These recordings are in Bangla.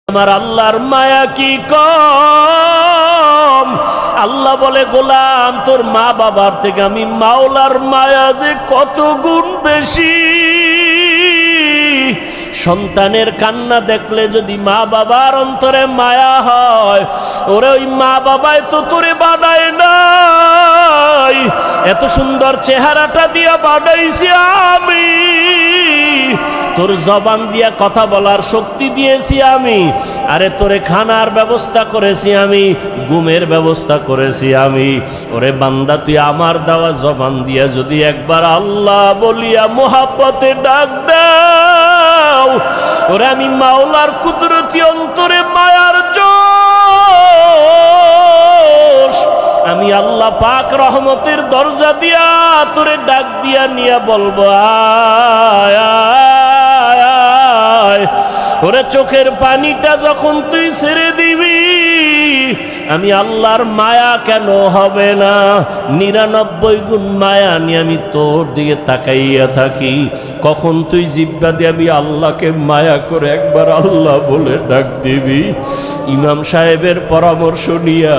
আমার আল্লাহর মায়া কি কম। আল্লাহ বলে গোলাম তোর মা বাবার থেকে আমি মাওলার মায়া যে কত গুণ বেশি। সন্তানের কান্না দেখলে যদি মা বাবার অন্তরে মায়া হয়, ওরে ওই মা বাবাই তো তোরে বানায় নাই, এত সুন্দর চেহারাটা দিয়া বানাইছি আমি, তোর জবান দিয়া কথা বলার শক্তি দিয়েছি আমি, আরে তোরে খানার ব্যবস্থা করেছি আমি, ঘুমের ব্যবস্থা করেছি আমি। ওরে বান্দা তুই আমার দেওয়া জবান দিয়া যদি একবার আল্লাহ বলিয়া মোহাব্বতে ডাক দাও, ওরে আমি মাওলার কুদরতি অন্তরে মায়ার জোশ আমি আল্লাহ পাক রহমতের দরজা দিয়া তোরে ডাক দিয়া নিয়া বলবো আয় আয় আয়। ওরে চোখের পানিটা যখন তুই ছেড়ে দিবি আমি আল্লাহর মায়া কেন হবে না, 99 গুণ মায়া নিয়ে আমি তোর দিকে তাকাইয়া থাকি। কখন তুই জিব্বা দিয়ে আমি আল্লাহকে মায়া করে একবার আল্লাহ বলে ডাক দিবি। ইমাম সাহেবের পরামর্শ নিয়া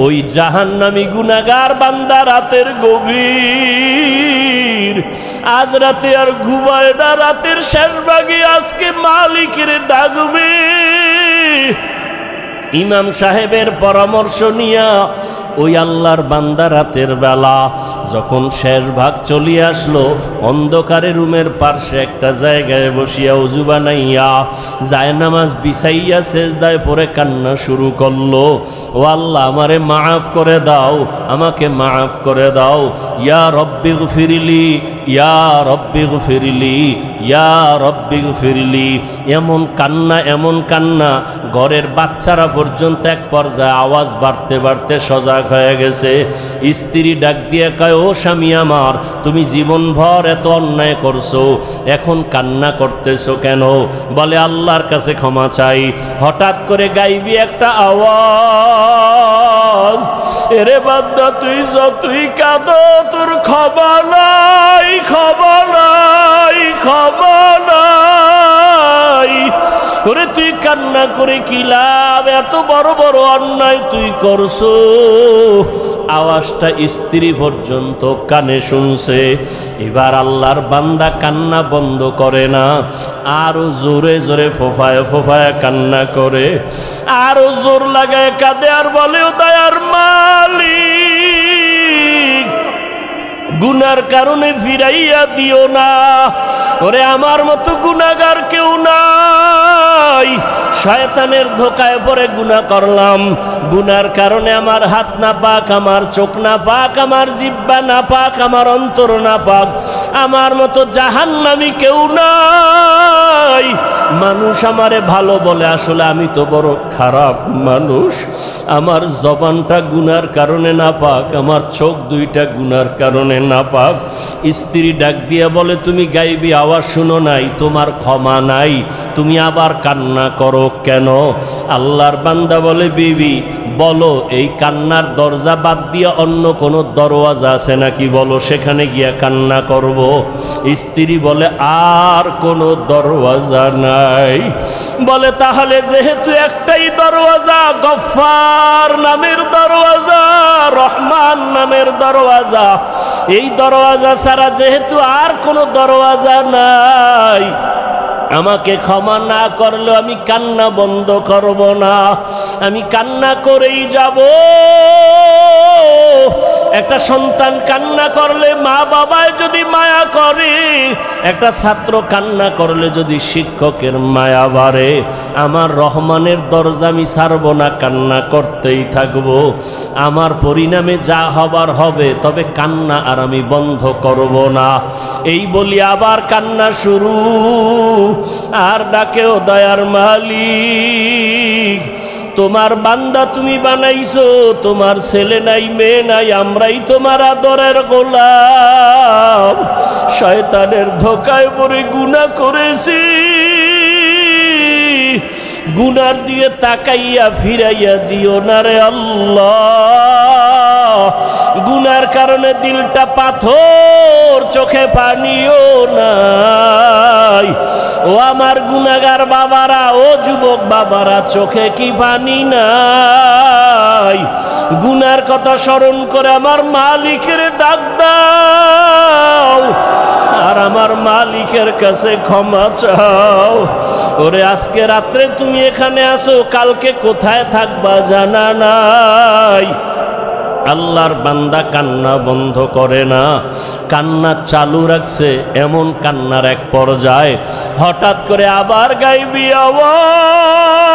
ওই জাহান্নামী গুনাহগার বান্দা রাতের গভীর, আজ রাতে আর ঘুমায় না, রাতের শেষ ভাগে আজকে মালিকের ডাকবে। ইমাম সাহেবের পরামর্শ নিয়া ওই আল্লাহর বান্দা রাতের বেলা যখন শেষ ভাগ চলিয়ে আসলো, অন্ধকারে রুমের পার্শ্বে একটা জায়গায় বসিয়া ওযু বানাইয়া জায়নামাজ বিছাইয়া সেজদায় পড়ে কান্না শুরু করলো। ও আল্লাহ আমারে মাফ করে দাও, আমাকে মাফ করে দাও, ইয়া রব্বি গফিরলি, ইয়া রব্বি গফিরলি, ইয়া রব্বি গফিরলি। এমন কান্না এমন কান্না, ঘরের বাচ্চারা পর্যন্ত এক পর্যায়ে আওয়াজ বাড়তে বাড়তে সজাগ হয়ে গেছে। স্ত্রী ডাক দিয়ে কয়, ও স্বামী আমার, তুমি জীবনভর এত অন্যায় করছো, এখন কান্না করতেছো কেন? বলে আল্লাহর কাছে ক্ষমা চাই। হঠাৎ করে গাইবি একটা আওয়াজ, এরে বান্দা তুই যতই কাঁদো তোর ক্ষমা নাই, ক্ষমা নাই, ক্ষমা নাই। ওরে তুই কান্না করে কি লাভ, এত বড় বড় অন্যায় তুই করছো। আওয়াজটা স্ত্রী পর্যন্ত কানে শুনছে। এবার আল্লাহর বান্দা কান্না বন্ধ করে না, আরো জোরে জোরে ফোফায় ফোফায় কান্না করে, আরো জোর লাগায় কাঁদে আর বলে, ও দয়ার মালিক গুনার কারণে ফিরাইয়া দিও না, ওরে আমার মতো গুনাহগার কেউ নাই, শয়তানের ধোকায় পড়ে গুনাহ করলাম, গুনার কারণে আমার হাত না পাক, আমার চোখ না পাক, আমার জিহ্বা না পাক, আমার অন্তর না পাক, আমার মতো জাহান্নামী কেউ নাই। মানুষ আমারে ভালো বলে, আসলে আমি তো বড় খারাপ মানুষ, আমার জবানটা গুনার কারণে না পাক, আমার চোখ দুইটা গুনার কারণে না পাক। স্ত্রী ডাক দিয়া বলে, তুমি গাইবি আওয়াজ শুনো নাই, তোমার ক্ষমা নাই, তুমি আবার কান্না করো কেন? আল্লাহর বান্দা বলে, বিবি বলো এই কান্নার দরজা বাদ দিয়া অন্য কোনো দরওয়াজা আছে নাকি, বলো সেখানে গিয়া কান্না করব। স্ত্রী বলে, আর কোনো দরওয়াজা নাই। বলে তাহলে যেহেতু একটাই দরওয়াজা, গফফার নামের দরওয়াজা, রহমান নামের দরওয়াজা, এই দরওয়াজা ছাড়া যেহেতু আর কোনো দরওয়াজা নাই, আমাকে ক্ষমা না করলেও আমি কান্না বন্ধ করব না, আমি কান্না করেই যাব। একটা সন্তান কান্না করলে মা বাবায় যদি মায়া করে, একটা ছাত্র কান্না করলে যদি শিক্ষকের মায়া বাড়ে, আমার রহমানের দরজা আমি ছাড়ব না, কান্না করতেই থাকব। আমার পরিণামে যা হবার হবে, তবে কান্না আর আমি বন্ধ করব না। এই বলি আবার কান্না শুরু, আর ডাকেও দয়ার মালিক, তোমার বান্দা তুমি বানাইছো, তোমার ছেলে নাই মেয়ে নাই, আমরাই তোমার আদরের গোলাম, শয়তানের ধোকায় পড়ে গুনাহ করেছি, গুনার দিয়ে তাকাইয়া ফিরাইয়া দিও না রে আল্লাহ। গুনার কারণে দিলটা পাথর, চোখে পানিও নাই। ও আমার গুনাহগার বাবারা, ও যুবক বাবারা, চোখে কি পানি নাই? গুনার কথা স্মরণ করে আমার মালিকের ডাক দাও আর আমার মালিকের কাছে ক্ষমা চাও। ওরে আজকে রাত্রে তুমি এখানে আসো, কালকে কোথায় থাকবা জানা নাই। আল্লাহর বান্দা কান্না বন্ধ করে না, কান্না চালু রাখছে। এমন কান্নার এক পর্যায়ে হঠাৎ করে আবার গাইবি আওয়াজ,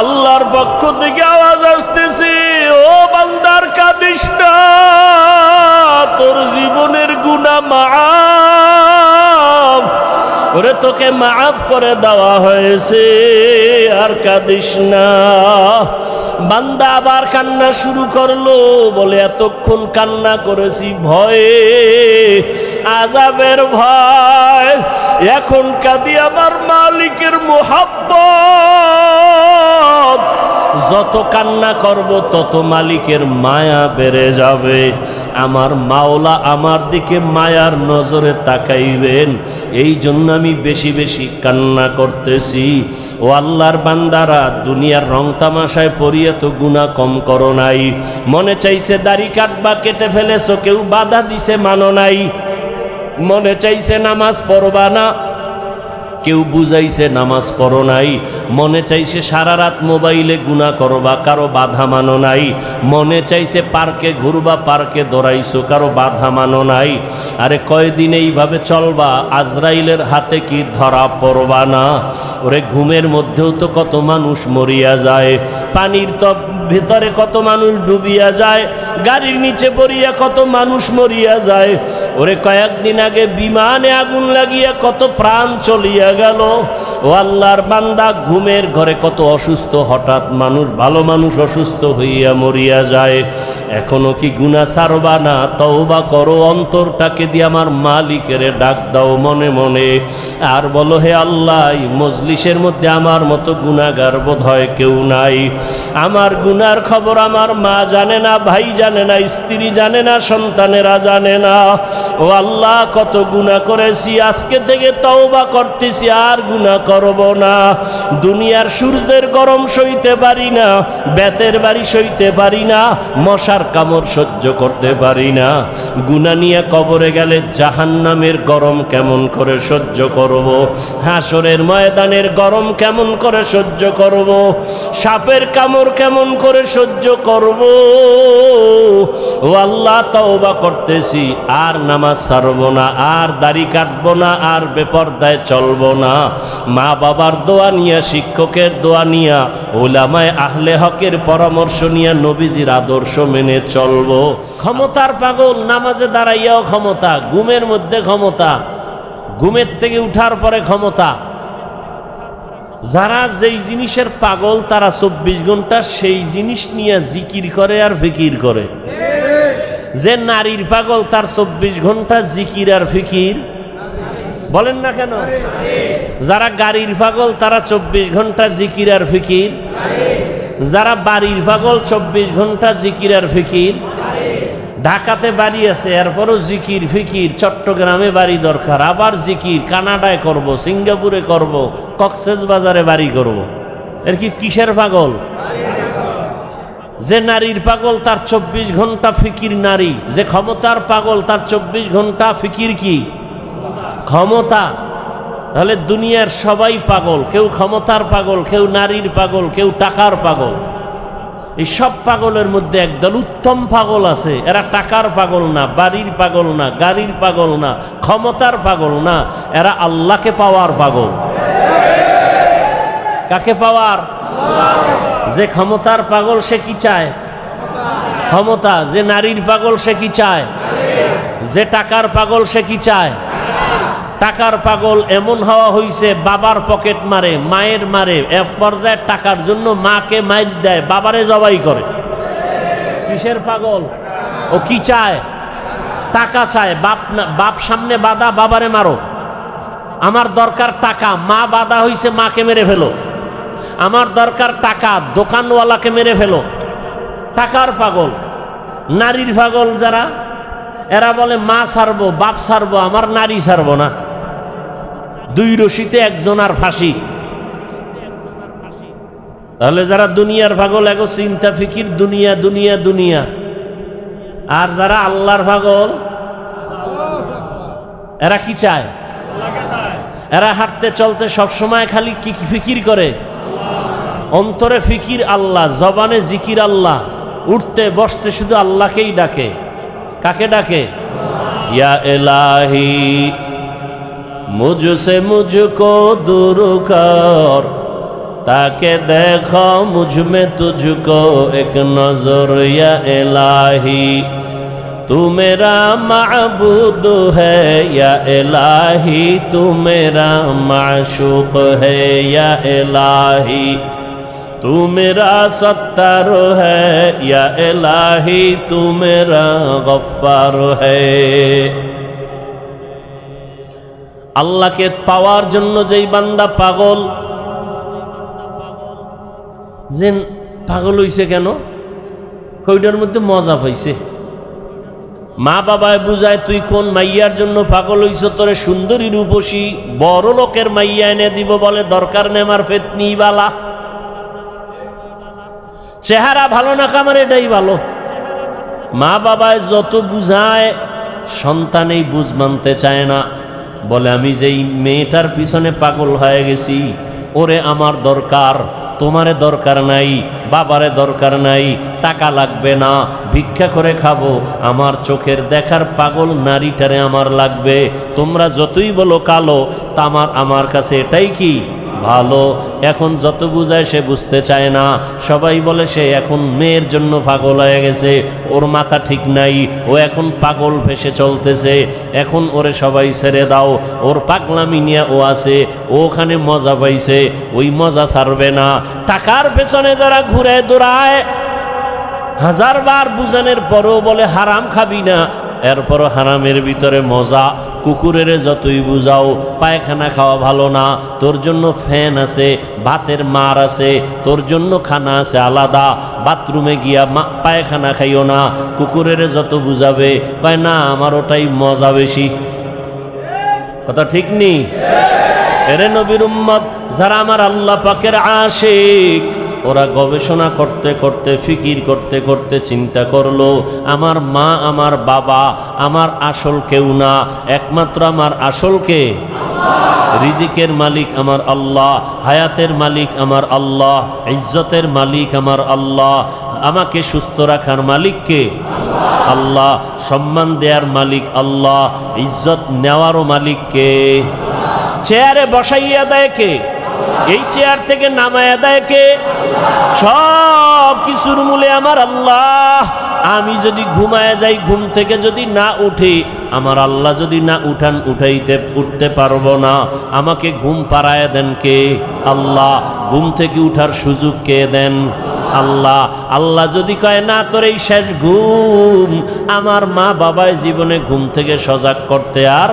আল্লাহর পক্ষ থেকে আওয়াজ আসতেছে, ও বান্দার কাঁদিস না, তোর জীবনের গুনাহ মাফ, ওরে তোকে মাফ করে দেওয়া হয়েছে, আর কাঁদিস না। বান্দা আবার কান্না শুরু করলো, বলে এতক্ষণ কান্না করেছি ভয়ে, আযাবের ভয়, এখন কাঁদি আমার মালিকের মুহাব্বত। যত কান্না করব তত মালিকের মায়া বেড়ে যাবে। আমার মাওলা আমার দিকে মায়ার নজরে তাকাইবেন, এই জন্য আমি বেশি বেশি কান্না করতেছি। ও আল্লাহর বান্দারা, দুনিয়ার রং তামাশায় পড়িয়ে তো গুনাহ কম করো নাই। মনে চাইছে দাড়ি কাটবা, কেটে ফেলেছো, কেউ বাধা দিছে মানো নাই। মনে চাইছে নামাজ পড়বা না, কেউ বুঝাইছে নামাজ পড়ো নাই। মনে চাইছে সারা রাত মোবাইলে গুনাহ করবা, কারো বাধা মানো নাই। মনে চাইছে পার্কে ঘুরবা, পার্কে দৌড়াইছো, কারো বাধা মানো নাই। আরে কয়দিন এইভাবে চলবা, আজরাইলের হাতে কি ধরা পড়বা না? ওরে ঘুমের মধ্যেও তো কত মানুষ মরিয়া যায়, পানির তপ ভিতরে কত মানুষ ডুবিয়া যায়, গাড়ির নিচে পড়িয়া কত মানুষ মরিয়া যায়। ওরে কয়েকদিন আগে বিমানে আগুন লাগিয়া কত প্রাণ চলিয়া গেল। ও আল্লাহর বান্দা, ঘুমের ঘরে কত অসুস্থ হঠাৎ মানুষ, ভালো মানুষ অসুস্থ হইয়া মরিয়া যায়। এখনো কি গুনাহ ছাড়বা না? তওবা করো, অন্তরটাকে দিয়ে আমার মালিকের ডাক দাও মনে মনে, আর বলো, হে আল্লাহ, মজলিসের মধ্যে আমার মতো গুনাহগার বোধহয় কেউ নাই। আমার গুনার খবর আমার মা জানে না, ভাই জানে না, স্ত্রী জানে না, সন্তানেরা জানে না। ও আল্লাহ, কত গুনাহ করেছি, আজকে থেকে তওবা করতেছি, আর গুনাহ করব না। দুনিয়ার সূর্যের গরম সইতে পারি না, বেতের বাড়ি সইতে পারি না, মশার কামড় সহ্য করতে পারি না। গুনাহ নিয়ে কবরে গেলে জাহান্নামের গরম কেমন করে সহ্য করব? হাসরের ময়দানের গরম কেমন করে সহ্য করব? সাপের কামড় কেমন করে সহ্য করব? ও আল্লাহ, তওবা করতেছি, আর নামাজ ছাড়ব না, আর দাড়ি কাটবো না, আর বেপরদায় চলবো না। মা বাবার দোয়া নিয়া, শিক্ষকের দোয়া নিয়া, উলামায়ে আহলে হকের পরামর্শ নিয়া, নবীজির আদর্শ মেনে চলবো। ক্ষমতার পাগল, নামাজে দাঁড়াইয়াও ক্ষমতা, ঘুমের মধ্যে ক্ষমতা, ঘুমের থেকে উঠার পরে ক্ষমতা। যারা যেই জিনিসের পাগল, তারা 24 ঘন্টা সেই জিনিস নিয়ে জিকির করে আর ফিকির করে। যে নারীর পাগল, তার 24 ঘন্টা জিকির আর ফিকির। বলেন না কেন? যারা গাড়ির পাগল, তারা 24 ঘন্টা জিকির আর ফিকির। যারা বাড়ির পাগল, 24 ঘন্টা জিকির আর ফিকির। ঢাকাতে বাড়ি আছে, এরপরও জিকির ফিকির। চট্টগ্রামে বাড়ি দরকার, আবার জিকির। কানাডায় করব, সিঙ্গাপুরে করব, কক্সবাজারে বাড়ি করব। এর কি কিসের পাগল? যে নারীর পাগল, তার 24 ঘন্টা ফিকির নারী। যে ক্ষমতার পাগল, তার 24 ঘন্টা ফিকির কি? ক্ষমতা। তাহলে দুনিয়ার সবাই পাগল, কেউ ক্ষমতার পাগল, কেউ নারীর পাগল, কেউ টাকার পাগল। এই সব পাগলের মধ্যে একদল উত্তম পাগল আছে, এরা টাকার পাগল না, বাড়ির পাগল না, গাড়ির পাগল না, ক্ষমতার পাগল না, এরা আল্লাহকে পাওয়ার পাগল। কাকে পাওয়ার? যে ক্ষমতার পাগল, সে কি চায়? ক্ষমতা। যে নারীর পাগল, সে কি চায়? যে টাকার পাগল, সে কি চায়? টাকার পাগল এমন হওয়া হইছে, বাবার পকেট মারে, মায়ের মারে, এক পর্যায়ে টাকার জন্য মাকে মাইর দেয়, বাবারে জবাই করে। কিসের পাগল? ও কি চায়? টাকা চায়। বাপ সামনে বাধা, বাবারে মারো। আমার দরকার টাকা, মা বাধা হইছে, মাকে মেরে ফেলো। আমার দরকার টাকা, দোকানওয়ালাকে মেরে ফেলো। টাকার পাগল, নারীর পাগল যারা, এরা বলে মা ছাড়বো, বাপ ছাড়বো, আমার নারী ছাড়বো না। দুই রশিতে একজন আর ফাঁসি। তাহলে যারা দুনিয়ার পাগল, এগো চিন্তা ফিকির দুনিয়া দুনিয়া দুনিয়া। আর যারা আল্লাহর পাগল, এরা কি চায়? এরা হাঁটতে চলতে সবসময় খালি কি ফিকির করে? অন্তরে ফিকির আল্লাহ, জবানে জিকির আল্লাহ, উঠতে বসতে শুধু আল্লাহকেই ডাকে। কাকে ডাকে? ইয়া ইলাহি মুঝসে মুঝকো दूर कर, ताके देखो मुझ में तुझको एक नजर। या इलाही तू मेरा माबूद है, या इलाही तू मेरा माशूक है। या इलाही तू मेरा सत्तार है, या इलाही तू मेरा गफ्फार है। আল্লাহকে পাওয়ার জন্য যেই বান্দা পাগল, যে পাগল হইছে কেন? কইটার মধ্যে মজা পাইছে। মা বাবায় বুঝায় তুই কোন মাইয়ার জন্য পাগল হইছ, তোরে সুন্দরী রূপসী বড় লোকের মাইয়া এনে দিব, বলে দরকার নেই আমার ফেতনি বালা, চেহারা ভালো না কামার এটাই ভালো। মা বাবায় যত বুঝায় সন্তান এই বুঝ মানতে চায় না, বলে আমি যেই মেয়েটার পিছনে পাগল হয়ে গেছি, ওরে আমার দরকার, তোমারে দরকার নাই, বাবারে দরকার নাই, টাকা লাগবে না, ভিক্ষা করে খাবো, আমার চোখের দেখার পাগল নারীটারে আমার লাগবে। তোমরা যতই বলো কালো, তা আমার কাছে এটাই কি ভালো। এখন যত বুঝায় সে বুঝতে চায় না। সবাই বলে সে এখন মেয়ের জন্য পাগল হয়ে গেছে, ওর মাথা ঠিক নাই, ও এখন পাগল ভেসে চলতেছে, এখন ওরে সবাই ছেড়ে দাও, ওর পাগলামি নিয়ে ও আছে, ও ওখানে মজা পাইছে, ওই মজা ছাড়বে না। টাকার পেছনে যারা ঘুরে দৌড়ায়, হাজারবার বুঝানোর পরও বলে হারাম খাবি না, এরপরও হারামের ভিতরে মজা। কুকুরের যতই বুঝাও পায়খানা খাওয়া ভালো না, তোর জন্য ফ্যান আছে, ভাতের মার আছে, তোর জন্য খানা আছে আলাদা, বাথরুমে গিয়া পায়খানা খাইও না। কুকুরের যত বুঝাবে কয় না আমার ওটাই মজা বেশি। কথা ঠিক নি? এরে নবীর উম্মত যারা আমার আল্লাহ পাকের আশিক, ওরা গবেষণা করতে করতে ফিকির করতে করতে চিন্তা করলো, আমার মা আমার বাবা আমার আসল কেউ না, একমাত্র আমার আসল কে? রিজিকের মালিক আমার আল্লাহ, হায়াতের মালিক আমার আল্লাহ, ইজ্জতের মালিক আমার আল্লাহ, আমাকে সুস্থ রাখার মালিক কে? আল্লাহ, সম্মান দেওয়ার মালিক আল্লাহ, ইজ্জত নেওয়ারও মালিক কে? চেয়ারে বসাইয়া দেয় কে? এই চেয়ার থেকে নামায়া দেয় কে? সব কিছুর মূলে আমার আল্লাহ। আমি যদি ঘুমায় যাই, ঘুম থেকে যদি না উঠি, আমার আল্লাহ যদি না উঠতে পারবো না। আমাকে ঘুম পাড়ায় দেন কে? আল্লাহ। ঘুম থেকে উঠার সুযোগ কে দেন? আল্লাহ। আল্লাহ যদি কয় না তোর এই শেষ ঘুম, আমার মা বাবায় জীবনে ঘুম থেকে সজাগ করতে আর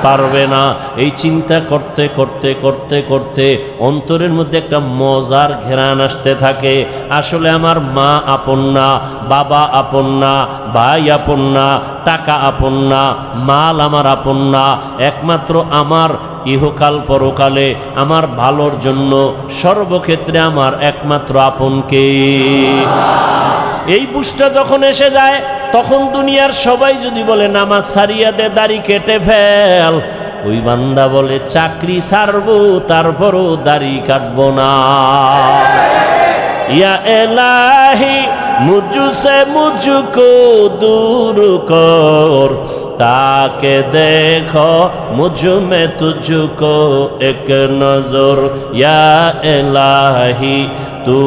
পারবে না। এই চিন্তা করতে করতে করতে করতে অন্তরের মধ্যে একটা মজার ঘেরান আসতে থাকে। আসলে আমার মা আপন না, বাবা আপন না, ভাই আপন না, টাকা আপন না, মাল আমার আপন না, একমাত্র আমার ইহকাল পরকালে আমার ভালোর জন্য সর্বক্ষেত্রে আমার একমাত্র আপনকে। এই বুঝটা যখন এসে যায়, তখন দুনিয়ার সবাই যদি বলে নামাজ ছাড়িয়া দে, দাড়ি কেটে ফেল, ওই বান্দা বলে চাকরি ছাড়বো তারপরও দাড়ি কাটবো না। ইয়া ইলাহি মুঝসে মুঝকো दूर कर, ताके देखो मुझ में तुझको एक नजर। या इलाही तू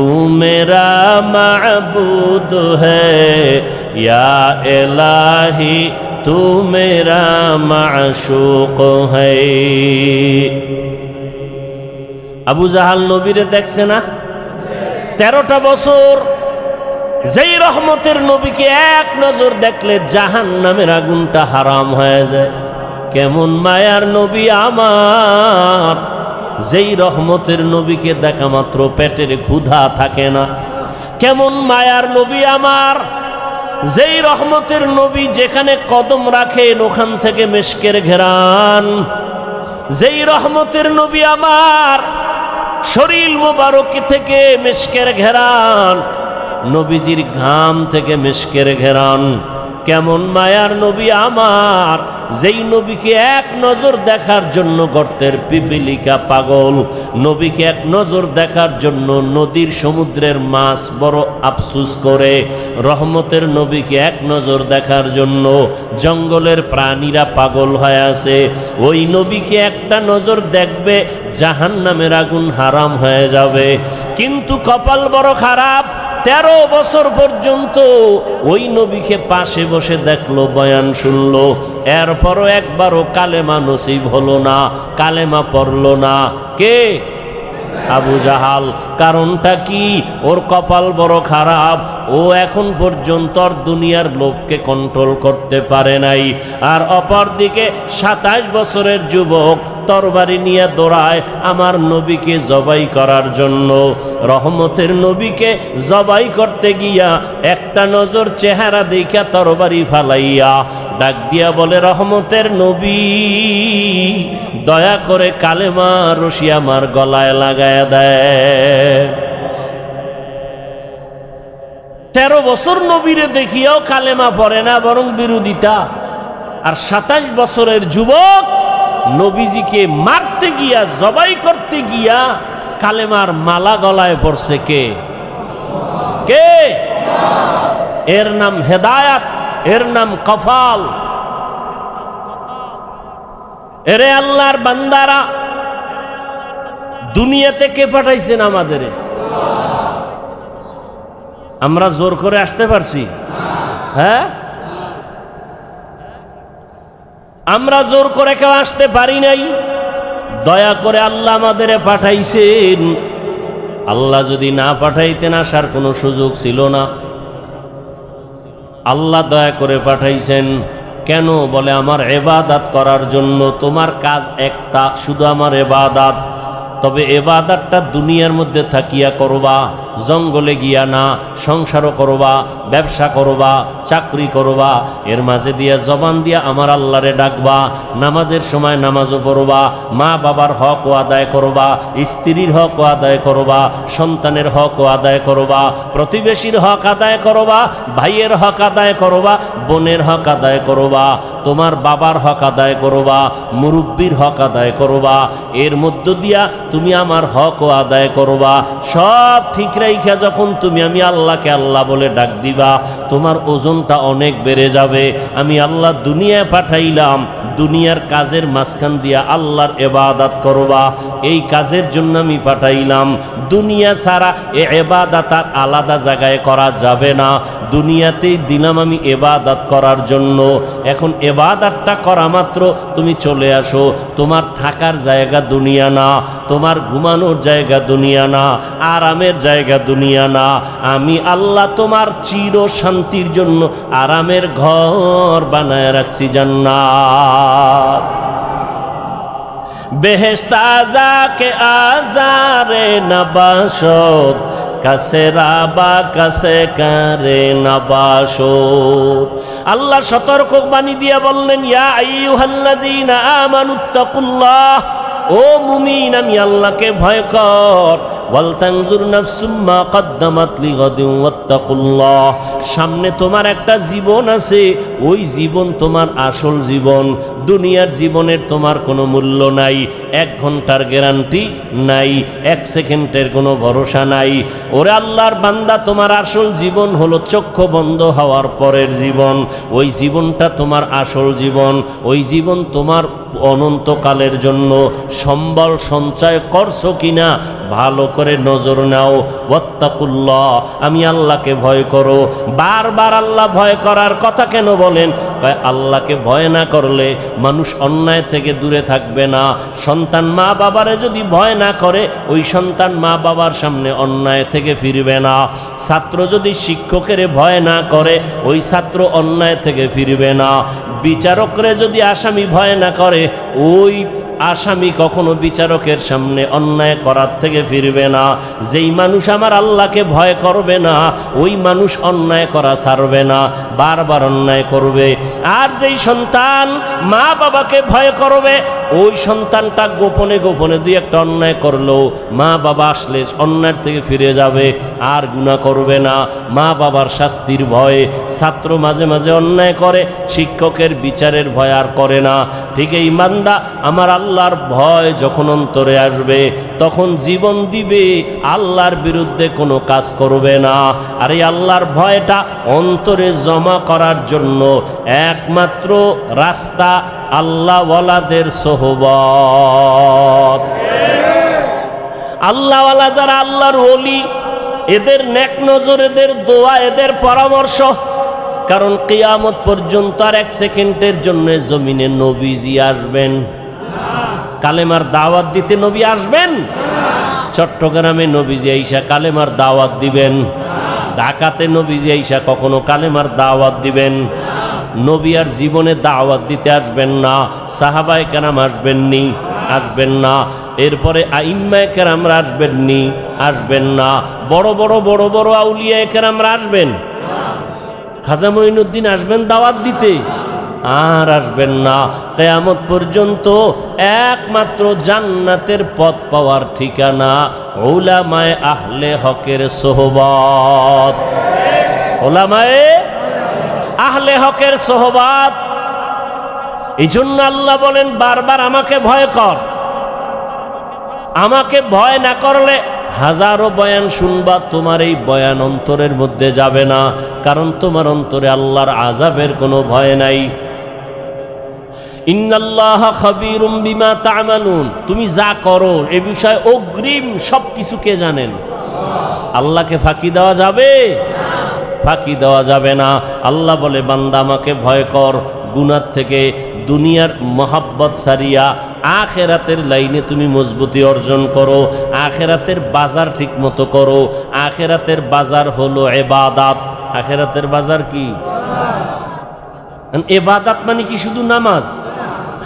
मेरा माबूद है, या इलाही तू मेरा माशूक है। আবু জাহাল নবীরে দেখছে না? 13টা বছর যেই রহমতের নবীকে এক নজর দেখলে জাহান্নামের আগুনটা হারাম হয়ে যায়। কেমন মায়ার নবী আমার, যেই রহমতের নবীকে দেখা মাত্র পেটের ক্ষুধা থাকে না, কেমন মায়ার নবী আমার, যেই রহমতের নবী যেখানে কদম রাখেন ওখান থেকে মিশকের ঘেরান। যেই রহমতের নবী আমার, শরীর মোবারক থেকে মিশকের ঘেরান, নবীজির ঘাম থেকে মিশকের ঘেরান। কেমন মায়ার নবী আমার, যেই নবীকে এক নজর দেখার জন্য গর্তের পিপিলিকা পাগল, নবীকে এক নজর দেখার জন্য নদীর সমুদ্রের মাছ বড় আফসুস করে, রহমতের নবীকে এক নজর দেখার জন্য জঙ্গলের প্রাণীরা পাগল হয়ে আছে। ওই নবীকে একটা নজর দেখবে জাহান্নামের আগুন হারাম হয়ে যাবে। কিন্তু কপাল বড় খারাপ, 13 বছর পর্যন্ত ওই নবীকে পাশে বসে দেখলো, বয়ান শুনলো, এরপরও একবারও কালেমা নসিব হলো না, কালেমা পড়লো না। কে? আবু জাহাল। কারণটা কি? ওর কপাল বড় খারাপ, ও এখন পর্যন্ত দুনিয়ার লোককে কন্ট্রোল করতে পারে নাই। আর অপরদিকে 27 বছরের যুবক তরবারি নিয়ে দৌড়ায় আমার নবীকে জবাই করার জন্য। রহমতের নবীকে জবাই করতে গিয়া একটা নজর চেহারা দেখা তরবারি ফালাইয়া ডাক দিয়া বলে, রহমতের নবী, দয়া করে কালেমা রশি আমার গলায় লাগায় দেয়। 13 বছর নবীরে দেখিয়াও কালেমা পড়ে না, বরং বিরোধিতা। আর 27 বছরের যুবক নবীজিকে মারতে গিয়া, জবাই করতে গিয়া কালেমার মালা গলায় পড়ছে। কে? কে? এর নাম হেদায়াত, এর নাম কফাল। এরে আল্লাহর বান্দারা, দুনিয়াতে কে পাঠাইছেন আমাদের? আমরা জোর করে আসতে পারছি? হ্যাঁ, আমরা জোর করে কেউ আসতে পারি নাই। দয়া করে আল্লাহ আমাদের পাঠাইছেন। আল্লাহ যদি না পাঠাইতেন আসার কোনো সুযোগ ছিল না। আল্লাহ দয়া করে পাঠাইছেন। কেন? বলে আমার ইবাদত করার জন্য। তোমার কাজ একটা, শুধু আমার ইবাদত। তবে ইবাদতটা দুনিয়ার মধ্যে থাকিয়া করবা, জঙ্গলে গিয়া না। সংসারও করবা, ব্যবসা করবা, চাকরি করবা, এর মাঝে দিয়া জবান দিয়া আমার আল্লাহরে ডাকবা। নামাজের সময় নামাজও পড়বা, মা বাবার হকও আদায় করবা, স্ত্রীর হকও আদায় করবা, সন্তানের হকও আদায় করবা, প্রতিবেশীর হক আদায় করবা, ভাইয়ের হক আদায় করবা, বোনের হক আদায় করবা, তোমার বাবার হক আদায় করবা, মুরব্বীর হক আদায় করবা। এর মধ্য দিয়া তুমি আমার হকও আদায় করবা। সব ঠিক রাইখা যখন তুমি আমি আল্লাহকে আল্লাহ বলে ডাক দিবা, তোমার ওজনটা অনেক বেড়ে যাবে। আমি আল্লাহ দুনিয়ায় পাঠাইলাম, দুনিয়ার কাজের মাঝখান দিয়া আল্লাহর ইবাদত করবা, এই কাজের জন্য আমি পাঠাইলাম। দুনিয়া ছাড়া এ ইবাদত আর আলাদা জায়গায় করা যাবে না। দুনিয়াতেই দিলাম আমি ইবাদত করার জন্য। এখন ইবাদতটা করা মাত্র তুমি চলে আসো। তোমার থাকার জায়গা দুনিয়া না, তোমার ঘুমানোর জায়গা দুনিয়া না, আরামের জায়গা দুনিয়া না। আমি আল্লাহ তোমার চির শান্তির জন্য আরামের ঘর বানায় রাখছি, জান্নাত। বেহেশত আযাকে আযারে নবাশত, কাছে রাবা কাছে কারে নবাশত। আল্লাহ সতর্ক বাণী দিয়ে বললেন, ইয়া আইয়ুহাল্লাযীনা আমানুত্তাকুল্লাহ, ও মুমিন আমি আল্লাহকে ভয় কর। ওয়ালতানজুর নাফসুম মা কদ্দামাত লিগাদিন ওয়াত্তাকুল্লাহ। সামনে তোমার একটা জীবন আছে, ওই জীবন তোমার আসল জীবন। দুনিয়ার জীবনের তোমার কোনো মূল্য নাই, 1 ঘন্টার গ্যারান্টি নাই, 1 সেকেন্ডের কোনো ভরসা নাই। ওরে আল্লাহর বান্দা, তোমার আসল জীবন হলো চক্ষু বন্ধ হওয়ার পরের জীবন। ওই জীবনটা তোমার আসল জীবন, ওই জীবন তোমার অনন্তকালের জন্য। সম্বল সঞ্চয় করছো কিনা ভালো করে নজর নাও। ওয়াত্তাকুল্লাহ, আমি আল্লাহকে ভয় করো। বারবার আল্লাহ ভয় করার কথা কেন বলেন? আল্লাহকে ভয় না করলে মানুষ অন্যায় থেকে দূরে থাকবে না। সন্তান মা বাবারে যদি ভয় না করে, ওই সন্তান মা বাবার সামনে অন্যায় থেকে ফিরবে না। ছাত্র যদি শিক্ষকের ভয় না করে, ওই ছাত্র অন্যায় থেকে ফিরবে না। বিচারকরে যদি আসামি ভয় না করে, ওই আসামি কখনো বিচারকের সামনে অন্যায় করার থেকে ফিরবে না। যেই মানুষ আমার আল্লাহকে ভয় করবে না, ওই মানুষ অন্যায় করা ছাড়বে না, বারবার অন্যায় করবে। আর যেই সন্তান মা বাবাকে ভয় করবে, ওই সন্তানটা গোপনে গোপনে দুই একটা অন্যায় করলেও মা বাবা আসলে অন্যায় থেকে ফিরে যাবে, আর গুনাহ করবে না। মা বাবার শাস্তির ভয়ে ছাত্র মাঝে মাঝে অন্যায় করে, শিক্ষকের বিচারের ভয় আর করে না। ঠিক এই বান্দা আমার আল্লাহর ভয় যখন অন্তরে আসবে, তখন জীবন দিবে, আল্লাহর বিরুদ্ধে কোনো কাজ করবে না। আর এই আল্লাহর ভয়টা অন্তরে জমা করার জন্য একমাত্র রাস্তা আল্লাহওয়ালাদের সোহবত। আল্লাহওয়ালা যারা, আল্লাহর ওলি, এদের নেক নজর, এদের দোয়া, এদের পরামর্শ। কারণ কিয়ামত পর্যন্ত আর এক সেকেন্ডের জন্য জমিনে নবীজি আসবেন? কালেমার দাওয়াত দিতে নবী আসবেন? চট্টগ্রামে নবীজি আইসা কালেমার দাওয়াত দিবেন? ঢাকাতে নবীজি আইসা কখনো কালেমার দাওয়াত দিবেন? নবী আর জীবনে দাওয়াত দিতে আসবেন না। সাহাবায়ে কেরাম আসবেননি? আসবেন না। এরপরে আইম্মায়ে কেরামরা আসবেননি? আসবেন না। বড় বড় বড় বড় আউলিয়ায়ে কেরামরা আসবেন? খাজা মঈনুদ্দিন আসবেন দাওয়াত দিতে? আর আসবেন না। কিয়ামত পর্যন্ত একমাত্র জান্নাতের পথ পাওয়ার ঠিকানা উলামায়ে আহলে হকের সোহবত। উলামায়ে আহলে হকের সোহবত। এই জন্য আল্লাহ বলেন বারবার আমাকে ভয় কর। আমাকে ভয় না করলে হাজারো বয়ান শুনবা, তোমার এই বয়ান অন্তরের মধ্যে যাবে না। কারণ তোমার অন্তরে আল্লাহর আযাবের কোনো ভয় নাই। ইন্নাল্লাহা খাবীরুম বিমা তা'মালুন, তুমি যা করো এ বিষয়ে অগ্রিম সবকিছু কে জানেন? আল্লাহকে ফাঁকি দেওয়া যাবে? ফাঁকি দেওয়া যাবে না। আল্লাহ বলে বান্দা আমাকে ভয় কর, গুনাহ থেকে দুনিয়ার মহাব্বত সারিয়া আখেরাতের লাইনে তুমি মজবুতি অর্জন করো, আখেরাতের বাজার ঠিক মতো করো। আখেরাতের বাজার হলো ইবাদত। আখেরাতের বাজার কি? ইবাদত মানে কি শুধু নামাজ?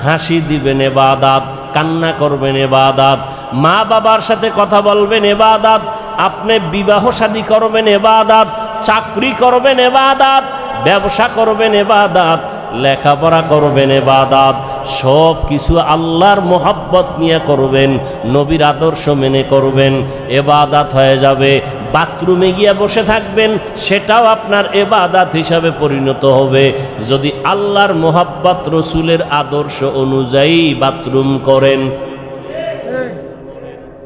হাসি দিবেন ইবাদত, কান্না করবেন ইবাদত, মা বাবার সাথে কথা বলবেন ইবাদত, আপনি বিবাহ শাদী করবেন ইবাদত, চাকরি করবেন ইবাদত, ব্যবসা করবেন ইবাদত, লেখাপড়া করবেন ইবাদত। সব কিছু আল্লাহর মোহাব্বত নিয়ে করবেন, নবীর আদর্শ মেনে করবেন, ইবাদত হয়ে যাবে। বাথরুমে গিয়ে বসে থাকবেন, সেটাও আপনার ইবাদত হিসাবে পরিণত হবে যদি আল্লাহর মোহাব্বত, রসুলের আদর্শ অনুযায়ী বাথরুম করেন।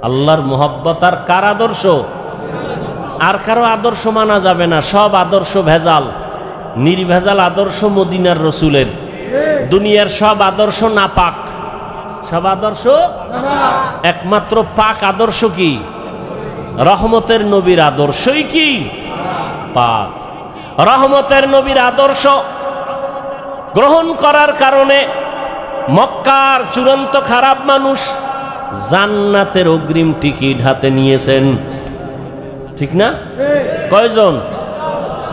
আল্লাহর মোহাব্বত আর কার আদর্শ? আর কারো আদর্শ মানা যাবে না। সব আদর্শ ভেজাল। নির্ভেজাল আদর্শ মদিনার রসুলের। দুনিয়ার সব আদর্শ নাপাক। সব আদর্শ একমাত্র পাক আদর্শ কি? রহমতের নবীর আদর্শই কি পাক। রহমতের নবীর আদর্শ গ্রহণ করার কারণে মক্কার চূড়ান্ত খারাপ মানুষ জান্নাতের অগ্রিম টিকিট হাতে নিয়েছেন। ঠিক না? কয়জন?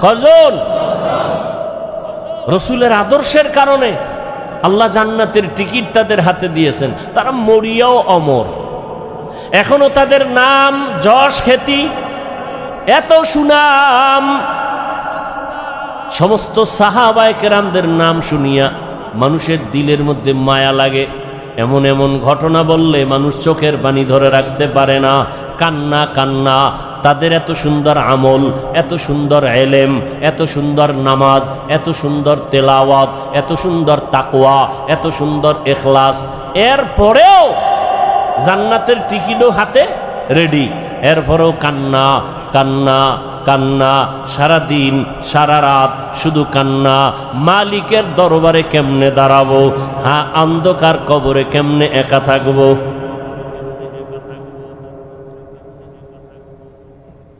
কয়জন? রসুলের আদর্শের কারণে আল্লাহ জান্নাতের টিকিট তাদের হাতে দিয়েছেন। তারা মরিয়াও অমর, এখনো তাদের নাম, যশ, খ্যাতি, এত সুনাম। সমস্ত সাহাবায়ে কেরামদের নাম শুনিয়া মানুষের দিলের মধ্যে মায়া লাগে। এমন এমন ঘটনা বললে মানুষ চোখের পানি ধরে রাখতে পারে না, কান্না কান্না। তাদের এত সুন্দর আমল, এত সুন্দর এলেম, এত সুন্দর নামাজ, এত সুন্দর তেলাওয়াত, এত সুন্দর তাকওয়া, এত সুন্দর ইখলাস, এরপরেও জান্নাতের টিকিটও হাতে রেডি। এরপরেও কান্না কান্না কান্না, সারাদিন সারা রাত শুধু কান্না। মালিকের দরবারে কেমনে দাঁড়াবো? হ্যাঁ, অন্ধকার কবরে কেমনে একা থাকবো?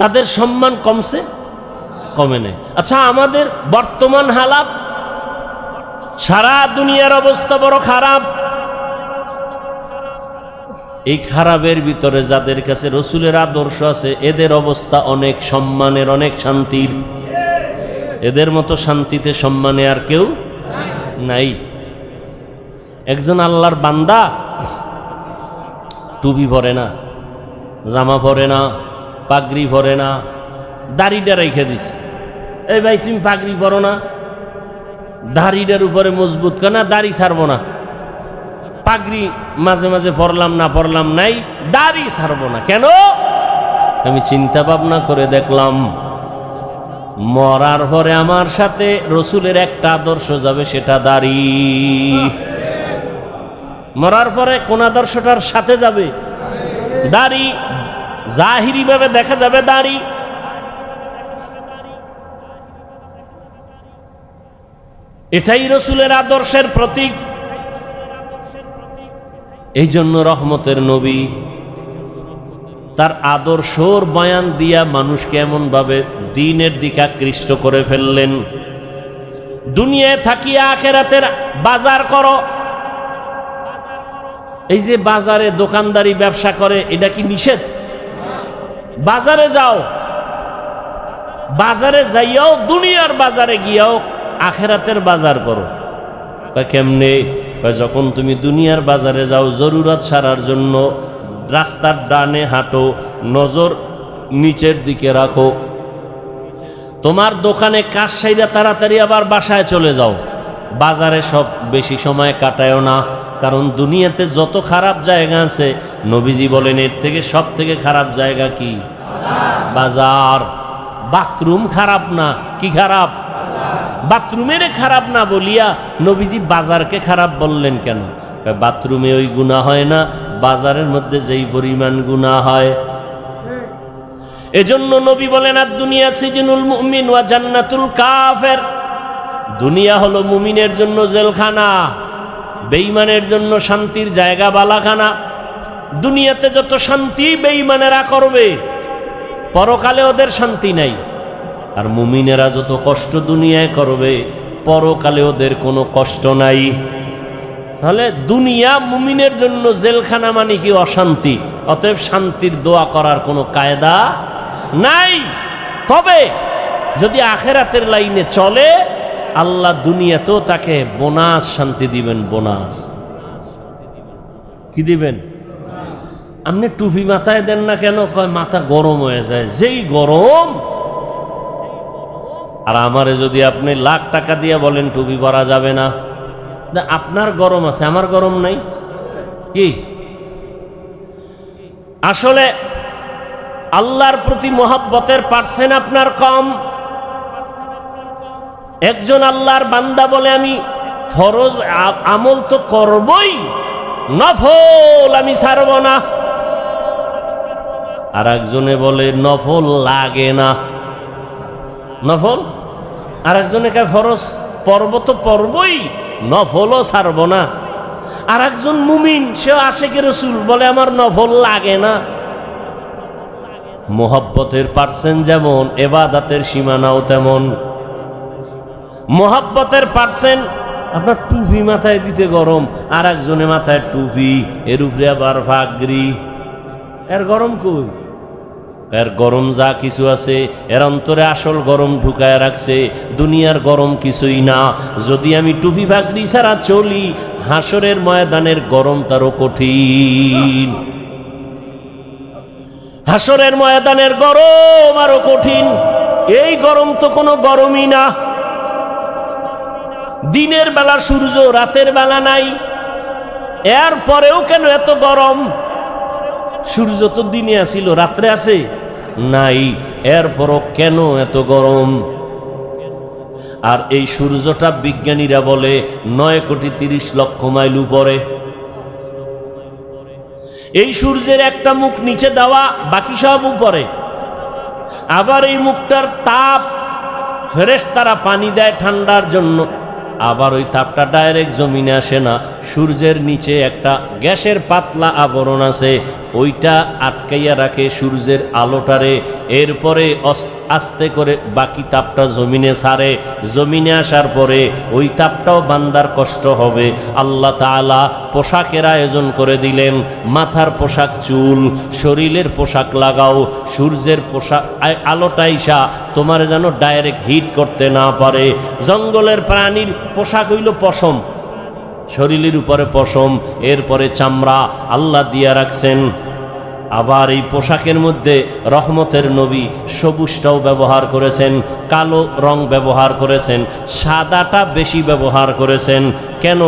তাদের সম্মান কমছে? কমে নেই। আচ্ছা, আমাদের বর্তমান হালাত, সারা দুনিয়ার অবস্থা বড় খারাপ। এই খারাপের ভিতরে যাদের কাছে রসুলের আদর্শ আছে, এদের অবস্থা অনেক সম্মানের, অনেক শান্তির। এদের মতো শান্তিতে সম্মানে আর কেউ নাই। একজন আল্লাহর বান্দা টুপি পরে না, জামা পরে না, পাগড়ি পরে না, দাড়িটা রেখে দিছে। এই ভাই তুমি পাগড়ি পরো না, দাড়িটার উপরে মজবুত কেনা, দাড়ি ছাড়বো না। পাগড়ি মাঝে মাঝে পরলাম না পরলাম নাই, দাড়ি ছাড়বো না কেন? আমি চিন্তা ভাবনা করে দেখলাম মরার পরে আমার সাথে রসুলের একটা আদর্শ যাবে, সেটা দাড়ি। মরার পরে কোন আদর্শটার সাথে যাবে? দাড়ি। জাহিরি ভাবে দেখা যাবে দাড়ি, এটাই রসুলের আদর্শের প্রতীক। এই জন্য রহমতের নবী তার আদর্শর বয়ান দিয়া মানুষকে এমন ভাবে দ্বীনের দিকে আকৃষ্ট করে ফেললেন। দুনিয়ায় থাকিয়া আখিরাতের বাজার করো। এই যে বাজারে দোকানদারি ব্যবসা করে, এটা কি নিষেধ? বাজারে যাও, বাজারে যাইয়াও দুনিয়ার বাজারে গিয়াও আখিরাতের বাজার করো। কেমনে? যখন তুমি দুনিয়ার বাজারে যাও জরুরত সারার জন্য, রাস্তার ডানে হাঁটো, নজর নিচের দিকে রাখো। তোমার দোকানে কাজ সাইরা তাড়াতাড়ি আবার বাসায় চলে যাও। বাজারে সব বেশি সময় কাটায়ও না, কারণ দুনিয়াতে যত খারাপ জায়গা আছে নবীজি বলেন এর থেকে সব থেকে খারাপ জায়গা কি? বাজার। বাথরুম খারাপ না, কি খারাপ? বাথরুমের খারাপ না বলিয়া নবীজি বাজারকে খারাপ বললেন কেন? বাথরুমে ওই গুনাহ হয় না, বাজারের মধ্যে যেই পরিমাণ গুনাহ হয়। এজন্য নবী বলেন আর দুনিয়া সিজনুল মুমিন ওয়া জান্নাতুল কাফের। দুনিয়া হলো মুমিনের জন্য জেলখানা, বেঈমানের জন্য শান্তির জায়গা, বালাখানা। দুনিয়াতে যত শান্তি বেঈমানেরা করবে, পরকালে ওদের শান্তি নাই। আর মুমিনেরা যত কষ্ট দুনিয়ায় করবে, পরকালে ওদের কোনো কষ্ট নাই। তাহলে দুনিয়া মুমিনের জন্য জেলখানা মানে কি? অশান্তি। অতএব শান্তির দোয়া করার কোনো কায়দা নাই। তবে যদি আখিরাতের লাইনে চলে, আল্লাহ দুনিয়াতেও তাকে বোনাস শান্তি দিবেন। বোনাস কি দিবেন? আপনি টুপি মাথায় দেন না কেন? কয় মাথা গরম হয়ে যায়। যেই গরম। আর আমারে যদি আপনি লাখ টাকা দিয়ে বলেন টুপি পরা যাবে না, আপনার গরম আছে, আমার গরম নাই কি? আসলে আল্লাহর প্রতি মহব্বতের পার্সেন্ট আপনার কম। একজন আল্লাহর বান্দা বলে আমি ফরজ আমল তো করবই, নফল আমি ছাড়ব না। আর একজনে বলে নফল লাগে না, নফল। আর একজনে কে ফরজ পর্ব তো পর্বই, নফলও ছাড়ব না। আর একজন মুমিন, সে আশিকে রাসূল, বলে আমার নফল লাগে না। মোহাব্বতের পার্সেন্ট যেমন, ইবাদতের সীমানাও তেমন। মোহাব্বতের পার্সেন্ট আপনার টুপি মাথায় দিতে গরম, আর একজনে মাথায় টুপি, এর উপরে আবার পাগড়ি। এর গরম কই? এর গরম যা কিছু আছে এর অন্তরে আসল গরম ঢুকায় রাখছে। দুনিয়ার গরম কিছুই না। যদি আমি টুপি পাগড়ি ছাড়া চলি, হাসরের ময়দানের গরম তারও কঠিন। হাসরের ময়দানের গরম আরো কঠিন। এই গরম তো কোনো গরমই না। দিনের বেলা সূর্য, রাতের বেলা নাই, এর পরেও কেন এত গরম? সূর্য তো দিনে আসিল, রাত্রে আছে নাই, এরপরও কেন এত গরম? আর এই সূর্যটা বিজ্ঞানীরা বলে 9,30,00,000 মাইল উপরে। এই সূর্যের একটা মুখ নিচে দেওয়া, বাকি সব উপরে। আবার এই মুখটার তাপ ফেরেশতারা পানি দেয় ঠান্ডার জন্য। আবার ওই তাপটা ডাইরেক্ট জমিনে আসে না, সূর্যের নিচে একটা গ্যাসের পাতলা আবরণ আছে, ওইটা আটকাইয়া রাখে সূর্যের আলোটারে। এরপরে আস্তে করে বাকি তাপটা জমিনে ছাড়ে। জমিনে আসার পরে ওই তাপটাও বান্দার কষ্ট হবে। আল্লাহ তাআলা পোশাকের আয়োজন করে দিলেন। মাথার পোশাক চুল, শরীরের পোশাক লাগাও। সূর্যের পোশাক আলোটা আইসা তোমার যেন ডাইরেক্ট হিট করতে না পারে। জঙ্গলের প্রাণীর পোশাক হইল পশম, শরীরের উপরে পশম, এরপরে চামড়া আল্লাহ দিয়া রাখছেন। আবার এই পোশাকের মধ্যে রহমতের নবী সবুজটাও ব্যবহার করেছেন, কালো রং ব্যবহার করেছেন, সাদাটা বেশি ব্যবহার করেছেন। কেন?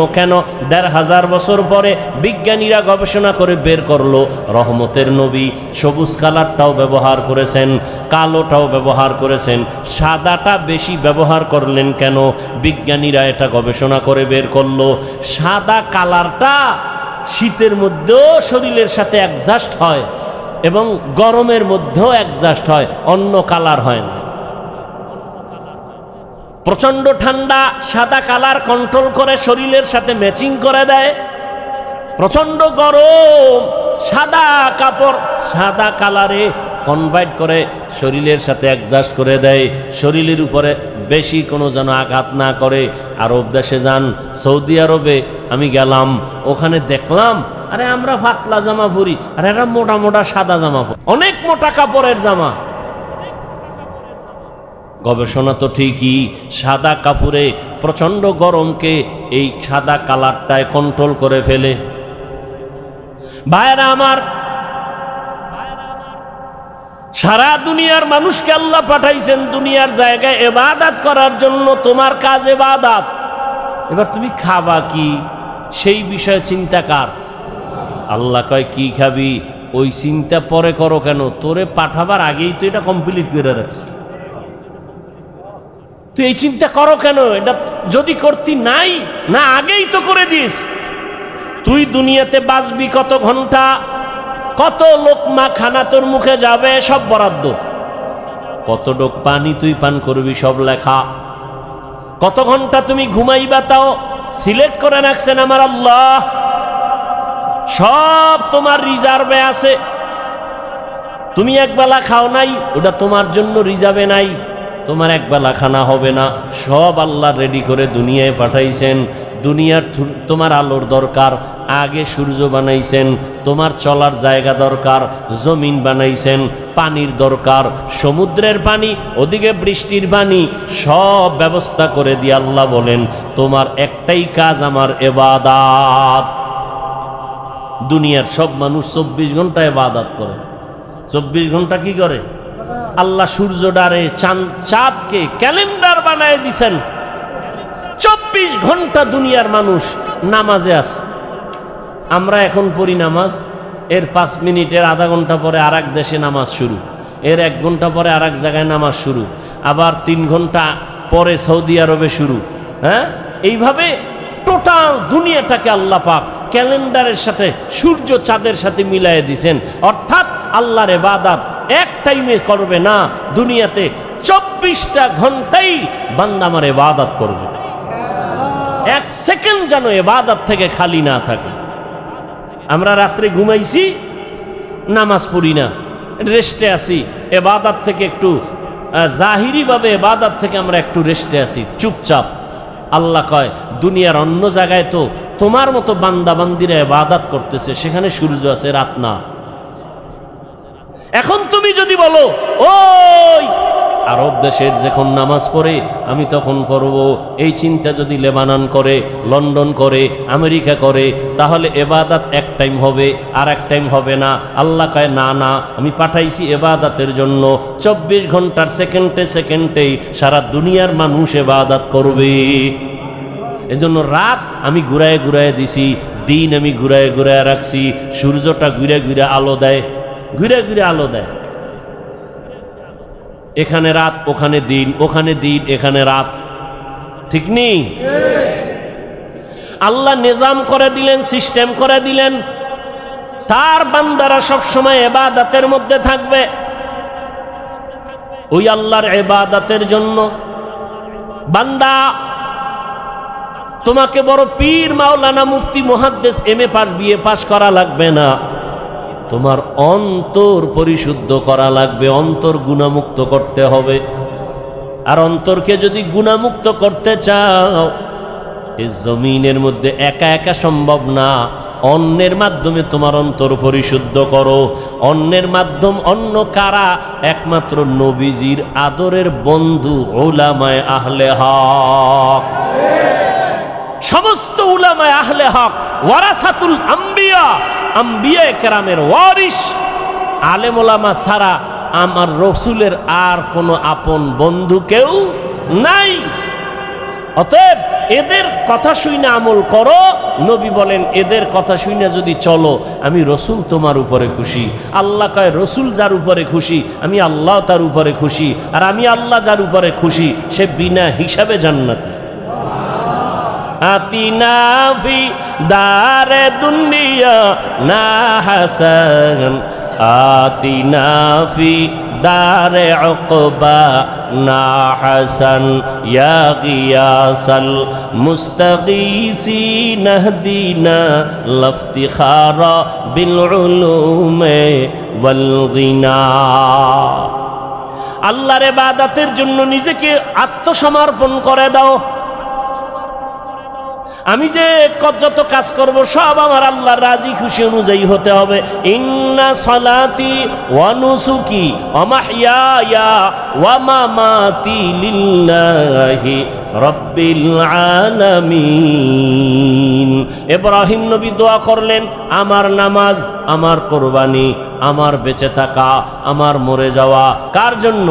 ১৫০০ বছর পরে বিজ্ঞানীরা গবেষণা করে বের করলো রহমতের নবী সবুজ কালারটাও ব্যবহার করেছেন, কালোটাও ব্যবহার করেছেন, সাদাটা বেশি ব্যবহার করলেন কেন? বিজ্ঞানীরা এটা গবেষণা করে বের করলো সাদা কালারটা শীতের মধ্যেও শরীরের সাথে অ্যাডজাস্ট হয় এবং গরমের মধ্যেও অ্যাডজাস্ট হয়, অন্য কালার হয় না। প্রচন্ড ঠান্ডা সাদা কালার কন্ট্রোল করে শরীরের সাথে ম্যাচিং করে দেয়, প্রচন্ড গরম সাদা কাপড় সাদা কালারে কনভার্ট করে শরীরের সাথে অ্যাডজাস্ট করে দেয়, শরীরের উপরে বেশি কোনো যেন আঘাত না করে। আরব দেশে যান, সৌদি আরবে আমি গেলাম, ওখানে দেখলাম আরে আমরা পাতলা জামা পরি, আর এরা মোটা মোটা সাদা জামা পরি, অনেক মোটা কাপড়ের জামা। গবেষণা তো ঠিকই, সাদা কাপড়ে প্রচন্ড গরমকে এই সাদা কালারটায় কন্ট্রোল করে ফেলে। ভাইরা আমার, সারা দুনিয়ার মানুষকে আল্লাহ পাঠাইছেন দুনিয়ার জায়গায় ইবাদত করার জন্য। তোমার কাজ ইবাদত। এবার তুমি খাবা কি সেই বিষয়ে চিন্তা কার? আল্লাহ কয় কি খাবি ওই চিন্তা পরে করো কেন? তোরে পাঠাবার আগেই তো এটা কমপ্লিট করে রাখছে, তুই এই চিন্তা করো কেন? এটা যদি করতি নাই না আগেই তো করে দিস। তুই দুনিয়াতে বাঁচবি কত ঘন্টা, কত লোকমা খানা তোর মুখে যাবে সব বরাদ্দ, কত ডোক পানি তুই পান করবি সব লেখা, কত ঘন্টা তুমি ঘুমাইবা তাও সিলেক্ট করে রাখছেন আমার আল্লাহ, সব তোমার রিজার্ভে আছে। তুমি একবেলা খাও নাই, ওটা তোমার জন্য রিজার্ভে নাই, তোমার একবেলা খানা হবে না, সব আল্লাহ রেডি করে দুনিয়ায় পাঠাইছেন। দুনিয়ার তোমার আলোর দরকার, আগে সূর্য বানাইছেন, তোমার চলার জায়গা দরকার, জমিন বানাইছেন, পানির দরকার, সমুদ্রের পানি, ওদিকে বৃষ্টির পানি, সব ব্যবস্থা করে দিয়ে আল্লাহ বলেন তোমার একটাই কাজ আমার ইবাদত। দুনিয়ার সব মানুষ 24 ঘন্টা ইবাদত করে। 24 ঘন্টা কি করে? আল্লাহ সূর্যটারে চাঁদকে ক্যালেন্ডার বানায় দিছেন। 24 ঘন্টা দুনিয়ার মানুষ নামাজে আছে। আমরা এখন পড়ি নামাজ, এর 5 মিনিটের আধা ঘন্টা পরে আর এক দেশে নামাজ শুরু, এর 1 ঘন্টা পরে আর এক জায়গায় নামাজ শুরু, আবার 3 ঘন্টা পরে সৌদি আরবে শুরু। হ্যাঁ, এইভাবে টোটাল দুনিয়াটাকে আল্লাহ পাক ক্যালেন্ডারের সাথে সূর্য চাঁদের সাথে মিলাই দিছেন। অর্থাৎ আল্লাহর ইবাদত এক টাইমে করবে না, দুনিয়াতে 24টা ঘন্টাই বান্দা আমার ইবাদত করবে। 1 সেকেন্ড যেন ইবাদত থেকে খালি না থাকে। আমরা রাত্রে ঘুমাইছি, নামাজ পড়ি না, রেস্টে আছি, ইবাদত থেকে একটু জাহিরি ভাবে ইবাদত থেকে আমরা একটু রেস্টে আছি, চুপচাপ। আল্লাহ কয় দুনিয়ার অন্য জায়গায় তো তোমার মতো বান্দা বান্দিরা ইবাদত করতেছে, সেখানে সূর্য আছে, রাত না। এখন তুমি যদি বলো ওই আরব দেশের যখন নামাজ পড়ে আমি তখন পড়ব, এই চিন্তা যদি লেবানন করে, লন্ডন করে, আমেরিকা করে, তাহলে ইবাদত এক টাইম হবে আর এক টাইম হবে না। আল্লাহ কয় না না, আমি পাঠাইছি ইবাদতের জন্য। 24 ঘন্টার সেকেন্ডে সেকেন্ডেই সারা দুনিয়ার মানুষ ইবাদত করবে। এজন্য রাত আমি ঘুরায় ঘুরায় দিছি, দিন আমি ঘুরায় ঘুরায় রাখছি। সূর্যটা ঘুরে ঘুরে আলো দেয়, ঘুরে ঘুরে আলো দেয়। এখানে রাত, ওখানে দিন, ওখানে দিন, এখানে রাত, ঠিক নেই? আল্লাহ নিজাম করে দিলেন, সিস্টেম করে দিলেন, তার বান্দারা সব সময় ইবাদতের মধ্যে থাকবে। ওই আল্লাহর ইবাদতের জন্য বান্দা তোমাকে বড় পীর, মাওলানা, মুফতি, মুহাদ্দিস, এমএ পাস, বিএ পাস করা লাগবে না। তোমার অন্তর পরিশুদ্ধ করা লাগবে, অন্তর গুনাহমুক্ত করতে হবে। আর অন্তরকে যদি গুনাহমুক্ত করতে চাও, এই জমিনের মধ্যে একা একা সম্ভব না। অন্যের মাধ্যমে তোমার অন্তর পরিশুদ্ধ করো। অন্যের মাধ্যম অন্য কারা? একমাত্র নবীজির আদরের বন্ধু উলামায়ে আহলে হক। সমস্ত উলামায়ে আহলে হক ওয়ারাসাতুল আম্বিয়া, আম্বিয়া কেরামের ওয়ারিস। আলেম ওলামা ছাড়া আমার রসুলের আর কোনো আপন বন্ধু কেউ নাই। অতএব এদের কথা শুনে আমল করো। নবী বলেন এদের কথা শুনে যদি চলো আমি রসুল তোমার উপরে খুশি। আল্লাহ কয় রসুল যার উপরে খুশি আমি আল্লাহ তার উপরে খুশি, আর আমি আল্লাহ যার উপরে খুশি সে বিনা হিসাবে জান্নাতি। আতিনা ফি দারে দুনিয়া না হাসান, আতিনা ফি দারে উকবা না হাসান, ইয়া গিয়াসাল মুস্তাগীসিন ইহদিনা লাফতিখারা বিল উলুমে ওয়াল গিনা। আল্লাহর ইবাদতের জন্য নিজেকে আত্মসমর্পণ করে দাও। আমি যে যত কাজ করব সব আমার আল্লাহর রাজি খুশি অনুযায়ী হতে হবে। ইন্না সালাতি ওয়া নুসুকি ওয়া মাহইয়ায়া ওয়া মামাতি লিল্লাহি রাব্বিল আলামিন। ইব্রাহিম নবী দোয়া করলেন আমার নামাজ, আমার কুরবানি, আমার বেঁচে থাকা, আমার মরে যাওয়া কার জন্য?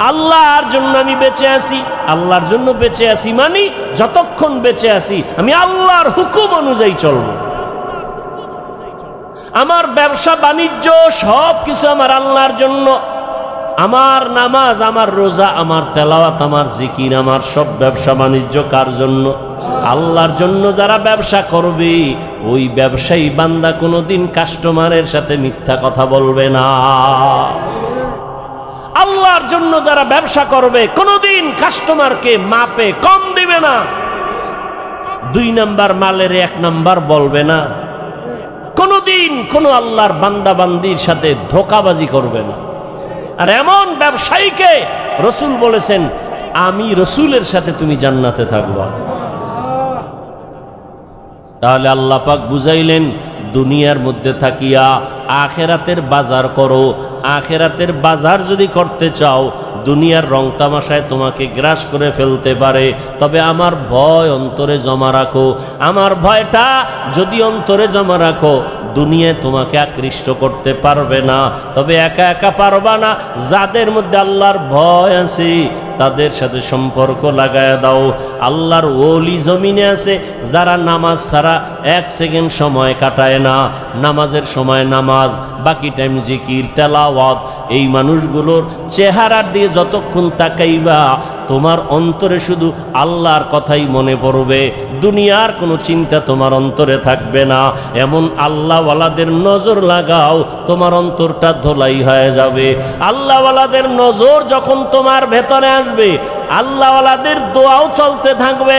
আল্লাহর জন্য আমি বেঁচে আছি। আল্লাহর জন্য বেঁচে আছি মানে যতক্ষণ বেঁচে আছি আমি আল্লাহর হুকুম অনুযায়ী চলব। আমার ব্যবসা বাণিজ্য সব কিছু আমার আল্লাহর জন্য। আমার নামাজ, আমার রোজা, আমার তেলাওয়াত, আমার জিকির, আমার সব ব্যবসা বাণিজ্য কার জন্য? আল্লাহর জন্য। যারা ব্যবসা করবে ওই ব্যবসায়ী বান্দা কোনোদিন কাস্টমারের সাথে মিথ্যা কথা বলবে না। আল্লাহর জন্য যারা ব্যবসা করবে কোনোদিন কাস্টমারকে মাপে কম দিবে না। 2 নাম্বার মালের 1 নাম্বার বলবে না। কোনোদিন কোনো আল্লাহর বান্দা বান্দির সাথে ধোঁকাবাজি করবে না। আর এমন ব্যবসায়ীকে রসুল বলেছেন আমি রসুলের সাথে তুমি জান্নাতে থাকবা। তাহলে আল্লাহ পাক বুঝাইলেন দুনিয়ার মধ্যে থাকিয়া আখেরাতের বাজার করো। আখেরাতের বাজার যদি করতে চাও দুনিয়ার রং তামাশায় তোমাকে গ্রাস করে ফেলতে পারে, তবে আমার ভয় অন্তরে জমা রাখো। আমার ভয়টা যদি অন্তরে জমা রাখো দুনিয়ায় তোমাকে আকৃষ্ট করতে পারবে না। তবে একা একা পারবা না। যাদের মধ্যে আল্লাহর ভয় আছে তাদের সাথে সম্পর্ক লাগায় দাও। আল্লাহর ওলি জমিনে আছে যারা নামাজ ছাড়া 1 সেকেন্ড সময় কাটায় না। নামাজের সময় নামাজ, বাকি টাইম জিকির তেলাওয়াত। এই মানুষগুলোর চেহারার দিয়ে যতক্ষণ তাকাইবা তোমার অন্তরে শুধু আল্লাহর কথাই মনে পড়বে, দুনিয়ার কোনো চিন্তা তোমার অন্তরে থাকবে না। এমন আল্লাহওয়ালাদের নজর লাগাও, তোমার অন্তরটা ধোলাই হয়ে যাবে। আল্লাহওয়ালাদের নজর যখন তোমার ভেতরে আসবে আল্লাহওয়ালাদের দোয়াও চলতে থাকবে।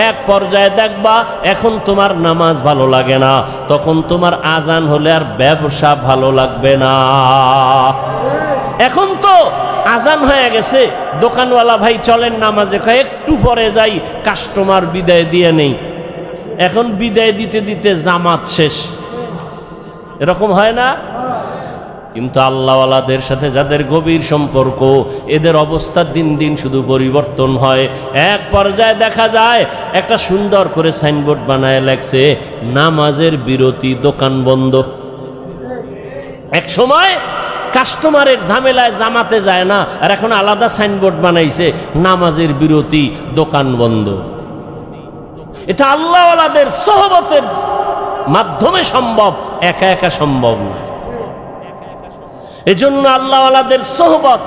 এক পর্যায়ে দেখবা এখন তোমার নামাজ ভালো লাগে না, তখন তোমার আজান হলে আর ব্যবসা ভালো লাগবে না। এখন তো আজান হয়ে গেছে, দোকানওয়ালা ভাই চলেন নামাজে, একটু পরে যাই, কাস্টমার বিদায় দিয়ে নেই। এখন বিদায় দিতে দিতে জামাত শেষ, এরকম হয় না? কিন্তু আল্লাহওয়ালাদের সাথে যাদের গভীর সম্পর্ক এদের অবস্থা দিন দিন শুধু পরিবর্তন হয়। এক পর্যায়ে দেখা যায় একটা সুন্দর করে সাইনবোর্ড বানায় লেখছে নামাজের বিরতি, দোকান বন্ধ। এক সময় কাস্টমারের ঝামেলায় জামাতে যায় না, আর এখন আলাদা সাইনবোর্ড বানাইছে নামাজের বিরতি, দোকান বন্ধ। এটা আল্লাহওয়ালাদের সোহবতের মাধ্যমে সম্ভব, একা একা সম্ভব না। এজন্য আল্লাহওয়ালাদের সোহবত।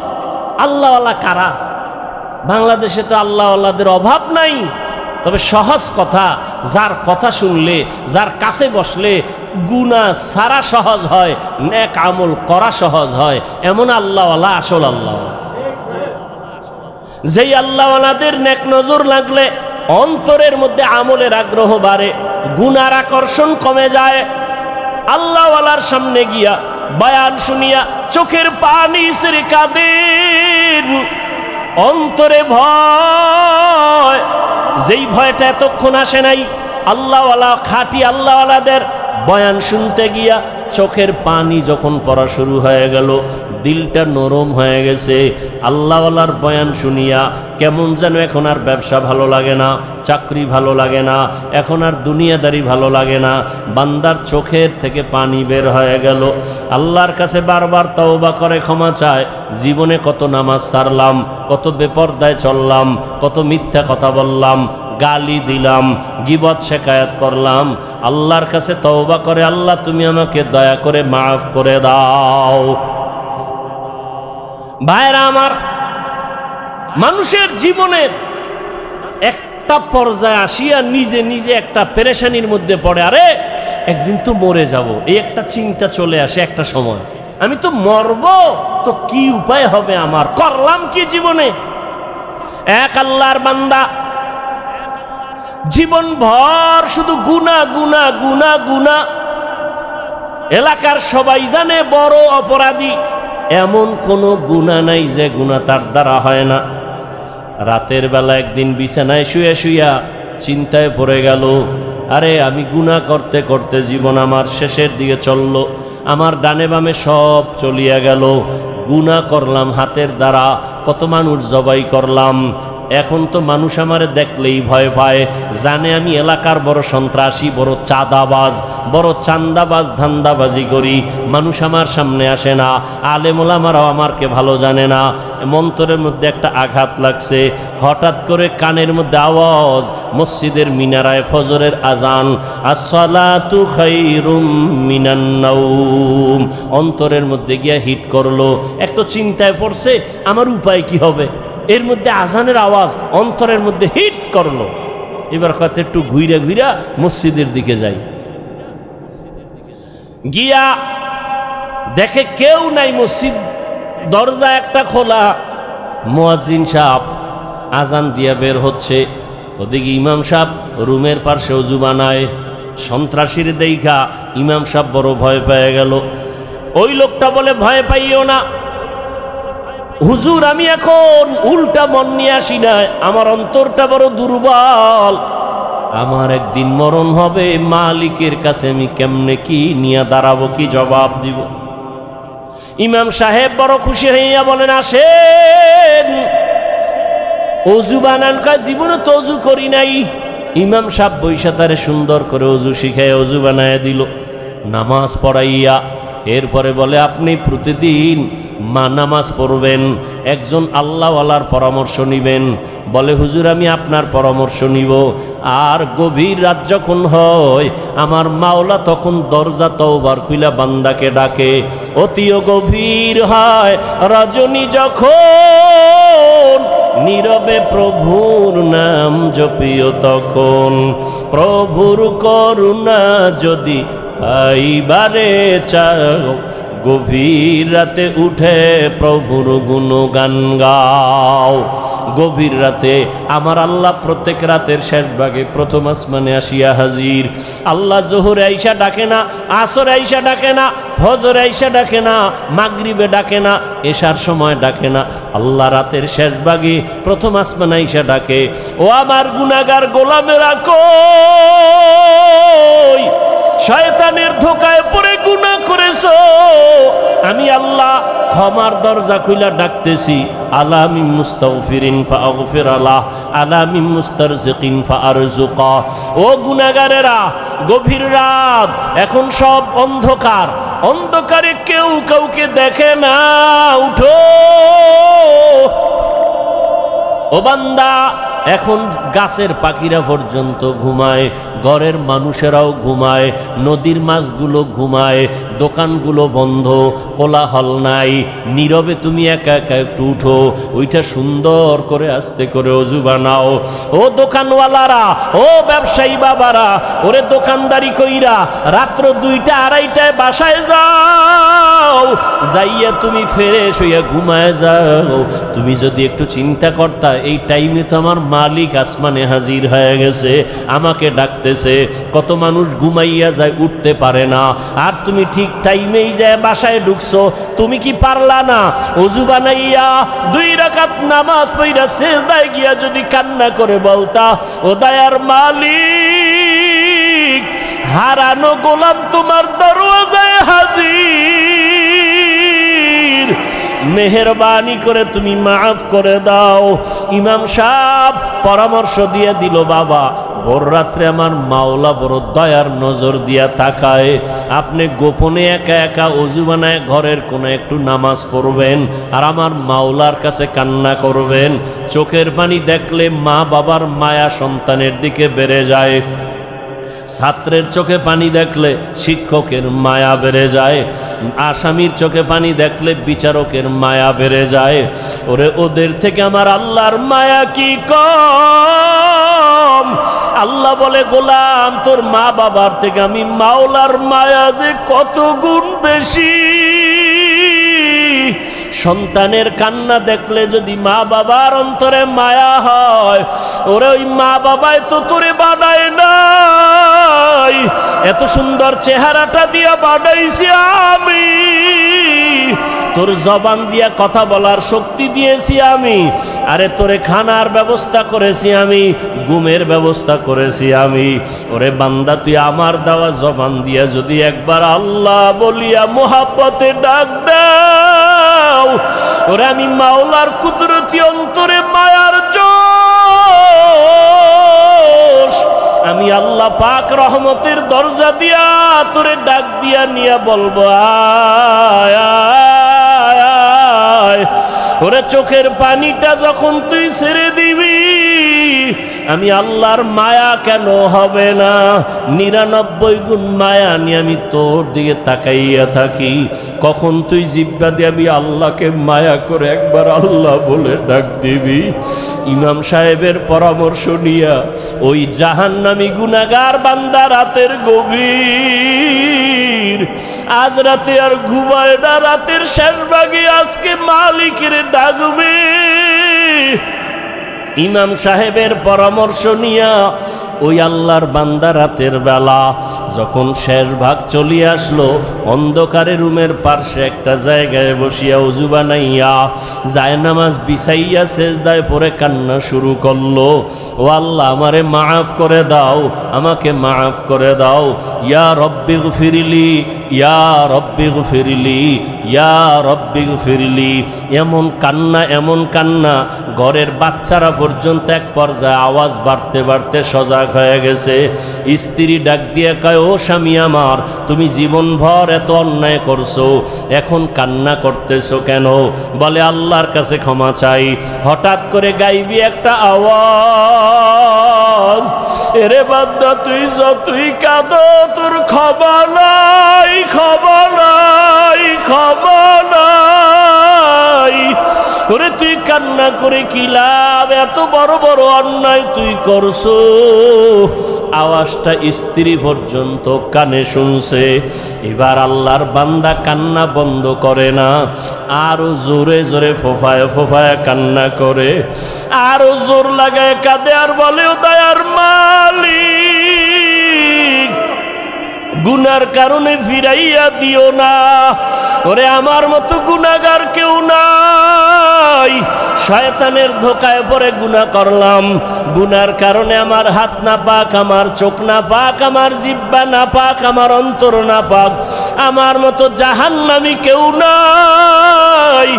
আল্লাহওয়ালা কারা? বাংলাদেশে তো আল্লাহওয়ালাদের অভাব নাই, তবে সহজ কথা, যার কথা শুনলে, যার কাছে বসলে গুনাহ ছাড়া সহজ হয়, নেক আমল করা সহজ হয়, এমন আল্লাহওয়ালা আসল আল্লাহওয়ালা। যেই আল্লাহওয়ালাদের নেক নজর লাগলে অন্তরের মধ্যে আমলের আগ্রহ বাড়ে, গুনার আকর্ষণ কমে যায়। আল্লাহওয়ালার সামনে গিয়া বয়ান শুনিয়া চোখের পানি ছেড়ে কাঁদেন, অন্তরে ভয়, যেই ভয়টা এতক্ষণ আসে নাই। আল্লাহওয়ালা খাঁটি আল্লাহওয়ালাদের বয়ান শুনতে গিয়া চোখের পানি যখন পড়া শুরু হয়ে গেল, দিলটা নরম হয়ে গেছে। আল্লাহওয়ালার বয়ান শুনিয়া কেমন যেন এখন আর ব্যবসা ভালো লাগে না, চাকরি ভালো লাগে না, এখন আর দুনিয়াদারি ভালো লাগে না। বান্দার চোখের থেকে পানি বের হয়ে গেল। আল্লাহর কাছে বারবার তওবা করে ক্ষমা চায়, জীবনে কত নামাজ ছাড়লাম, কত বেপরদায় চললাম, কত মিথ্যা কথা বললাম, গালি দিলাম, গীবত শেকায়াত করলাম। আল্লাহর কাছে তওবা করে, আল্লাহ তুমি আমাকে দয়া করে মাফ করে দাও। ভাইরা আমার, মানুষের জীবনের একটা পর্যায়ে আসিয়া নিজে নিজে একটা পেরেশানির মধ্যে পড়ে, আরে একদিন তো মরে যাব, এই একটা চিন্তা চলে আসে একটা সময়, আমি তো মরব, তো কি উপায় হবে আমার, করলাম কি জীবনে। এক আল্লাহর বান্দা জীবন ভর শুধু গুনাহ গুনাহ গুনাহ গুনাহ, এলাকার সবাই জানে বড় অপরাধী, এমন কোনো গুনাহ নাই যে গুনাহ তার দ্বারা হয় না। রাতের বেলা একদিন বিছানায় শুয়ে শুইয়া চিন্তায় পড়ে গেল, আরে আমি গুনাহ করতে করতে জীবন আমার শেষের দিকে চলল, আমার ডানে বামে সব চলিয়া গেল, গুনাহ করলাম হাতের দ্বারা, কত মানুষ জবাই করলাম, এখন তো মানুষ আমারে দেখলেই ভয় পায়, জানে আমি এলাকার বড় সন্ত্রাসী, বড় চাঁদাবাজ, বড় চান্দাবাজ, ধান্দাবাজি করি, মানুষ আমার সামনে আসে না, আলেম ওলামারাও আমারকে ভালো জানে না। মন্তরের মধ্যে একটা আঘাত লাগছে, হঠাৎ করে কানের মধ্যে আওয়াজ, মসজিদের মিনারায় ফজরের আজান, আসসালাতু খায়রুম মিনান নাওম, অন্তরের মধ্যে গিয়া হিট করলো। এক তো চিন্তায় পড়ছে আমার উপায় কি হবে, এর মধ্যে আজানের আওয়াজ অন্তরের মধ্যে হিট করলো। এবার কত একটু ঘুইরা ঘুইরা মসজিদের দিকে যাই, গিয়া দেখে কেউ নাই, মসজিদ দরজা একটা খোলা, মুয়াজ্জিন সাহেব আজান দিয়া বের হচ্ছে, ওদিকে ইমাম সাহেব রুমের পাশে ওযু বানায়। সন্ত্রাসীর দেইখা ইমাম সাহেব বড় ভয় পেয়ে গেল। ওই লোকটা বলে, ভয় পাইও না হুজুর, আমি এখন উল্টা মন নিয়ে আসি না, আমার অন্তরটা বড় দুর্বল, আমার একদিন মরণ হবে, মালিকের কাছে আমি কেমনে কি নিয়ে দাঁড়াবো, কি জবাব দিব। ইমাম সাহেব বড় খুশি হইয়া বলেন, আসেন ওযু বানান। কয় জীবনে তো ওযু করি নাই। ইমাম সাহেব বৈশা তারে সুন্দর করে ওযু শিখায় ওযু বানায় দিল, নামাজ পড়াইয়া এরপরে বলে, আপনি প্রতিদিন নামাজ পড়বেন, একজন আল্লাহওয়ালার পরামর্শ নিবেন। বলে, হুজুর আমি আপনার পরামর্শ নিব। আর গভীর রাত যখন হয়, আমার মাওলা তখন দরজা তওবার খুইলা বান্দাকে ডাকে। অতিও গভীর হয় রজনী যখন, নীরবে প্রভুর নাম জপিও তখন, প্রভুর করুণা যদি পাইবারে চাও, গভীর রাতে উঠে প্রভুর গুণগান গাও। গভীর রাতে আমার আল্লাহ প্রত্যেক রাতের শেষ ভাগে প্রথম আসমানে আসিয়া হাজির। আল্লাহ জোহরে আইসা ডাকে না, আসরে আইসা ডাকে না, ফজরে আইসা ডাকে না, মাগরিবে ডাকে না, এশার সময় ডাকে না, আল্লাহ রাতের শেষ ভাগে প্রথম আসমানে আইসা ডাকে, ও আমার গুনাহগার গোলামেরা কই, শয়তানের ধোকায় পড়ে গুনাহ করেছো, আমি আল্লাহ ক্ষমার দরজা খুইলা ডাকতেছি। আলা মিন মুস্তাগফিরিন ফাগফির আলাহ, আলা মিন মুস্তারজিকিন ফারজুকা। ও গুনাহগারেরা, গভীর রাত, এখন সব অন্ধকার, অন্ধকারে কেউ কাউকে দেখে না, উঠো ও বান্দা। এখন গাছের পাখিরা পর্যন্ত ঘুমায়, ঘরের মানুষেরাও ঘুমায়, নদীর মাছগুলো ঘুমায়, দোকানগুলো বন্ধ, কোলাহল নাই, নীরবে তুমি একা একা একটু উঠো, ওইটা সুন্দর করে আস্তে করে ওযু বানাও। ও দোকানওয়ালারা, ও ব্যবসায়ী বাবারা, ওরে দোকানদারি কইরা রাত্র 2টা 2:30টায় বাসায় যাও, যাইয়া তুমি ফ্রেশ হইয়া ঘুমায় যাও। তুমি যদি একটু চিন্তা করতা, এই টাইমে তো আমার মালিক আসমানে হাজির হয়ে গেছে, আমাকে ডাকতেছে। কত মানুষ ঘুমাইয়া যায়, উঠতে পারে না, আর তুমি ঠিক টাইমেই যায় বাসায় ঢুকছো। তুমি কি পারলা না ওযু বানাইয়া 2 রাকাত নামাজ পড়া সিজদায় গিয়া যদি কান্না করে বলতা, ও দয়ার মালিক, হারানো গোলাম তোমার দরওয়াজায় হাজির, মেহেরবানি করে তুমি মাফ করে দাও। ইমাম সাহেব পরামর্শ দিয়ে দিল, বাবা ভোর রাত্রে আমার মাওলা বড় দয়ার নজর দিয়া তাকায়, আপনি গোপনে একা একা অজু বানায় ঘরের কোনে একটু নামাজ পড়বেন আর আমার মাওলার কাছে কান্না করবেন। চোখের পানি দেখলে মা বাবার মায়া সন্তানের দিকে বেড়ে যায়, ছাত্রের চোখে পানি দেখলে শিক্ষকের মায়া বেড়ে যায়, আসামির চোখে পানি দেখলে বিচারকের মায়া বেড়ে যায়। ওরে ওদের থেকে আমার আল্লাহর মায়া কি কম? আল্লাহ বলে, গোলাম তোর মা বাবার থেকে আমি মাওলার মায়া যে কত গুণ বেশি। সন্তানের কান্না দেখলে যদি মা বাবার অন্তরে মায়া হয়, ওরে ওই মা বাবাই তো তোরে বানায় নাই, এত সুন্দর চেহারাটা দিয়া বানাইছি আমি, তোর জবান দিয়া কথা বলার শক্তি দিয়েছি আমি, আরে তোরে খানার ব্যবস্থা করেছি আমি, ঘুমের ব্যবস্থা করেছি আমি। ওরে বান্দা তুই আমার দেওয়া জবান দিয়া যদি একবার আল্লাহ বলিয়া মোহাব্বতে ডাক দাও, ওরে আমি মাওলার কুদরতি অন্তরে মায়ার জোশ, আমি আল্লাহ পাক রহমতের দরজা দিয়া তোরে ডাক দিয়া নিয়া বলবো আয় আয় আয়। ওরে চোখের পানিটা যখন তুই ছেড়ে দিবি, আমি আল্লাহর মায়া কেন হবে না? 99 গুণ মায়া নিয়ে আমি তোর দিকে তাকাইয়া থাকি। কখন তুই জিব্বা দিয়ে আমি আল্লাহকে মায়া করে একবার আল্লাহ বলে ডাক দিবি? ইমাম সাহেবের পরামর্শ নিয়া ওই জাহান্নামী গুনাহগার বান্দা রাতের গভীর, আজ রাতে আর ঘুমায় না, রাতের শেষ ভাগে আজকে মালিকের ডাকবে। ইমাম সাহেবের পরামর্শ নিয়া ওই আল্লাহর বান্দা রাতের বেলা যখন শেষ ভাগ চলিয়ে আসলো, অন্ধকারে রুমের পার্শ্বে একটা জায়গায় বসিয়া উজু বানাইয়া জায়নামাজ বিছাইয়া সেজদায় পড়ে কান্না শুরু করলো, ও আল্লাহ আমারে মাফ করে দাও, আমাকে মাফ করে দাও, ইয়া রব্বি গফিরলি, ইয়া রব্বি গফিরলি, ইয়া রব্বি গফিরলি। এমন কান্না, এমন কান্না, ঘরের বাচ্চারা পর্যন্ত এক পর্যায়ে আওয়াজ বাড়তে বাড়তে সজাগ হয়ে গেছে। স্ত্রী ডাক দিয়ে কয়, ও স্বামী আমার, তুমি জীবনভর এত অন্যায় করছো, এখন কান্না করতেছো কেন? বলে আল্লাহর কাছে ক্ষমা চাই। হঠাৎ করে গাইবি একটা আওয়াজ, এরে বান্দা তুই যতই কাঁদো তোর ক্ষমা নাই, ক্ষমা নাই, ক্ষমা নাই। ওরে তুই কান্না করে কি লাভ? এত বড় বড় অন্যায় তুই করছো। আওয়াজটা স্ত্রী পর্যন্ত কানে শুনছে। এবার আল্লাহর বান্দা কান্না বন্ধ করে না, আরো জোরে জোরে ফোফায় ফোফায় কান্না করে, আরো জোর লাগায় কাঁদে আর বলে, ও দয়ার মালিক, গুনার কারণে ফিরাইয়া দিও না। ওরে আমার মতো গুনাহগার কেউ নাই, শয়তানের ধোকায় পড়ে গুনাহ করলাম, গুনার কারণে আমার হাত না পাক, আমার চোখ না পাক, আমার জিহ্বা না পাক, আমার অন্তর না পাক, আমার মতো জাহান্নামী কেউ নাই।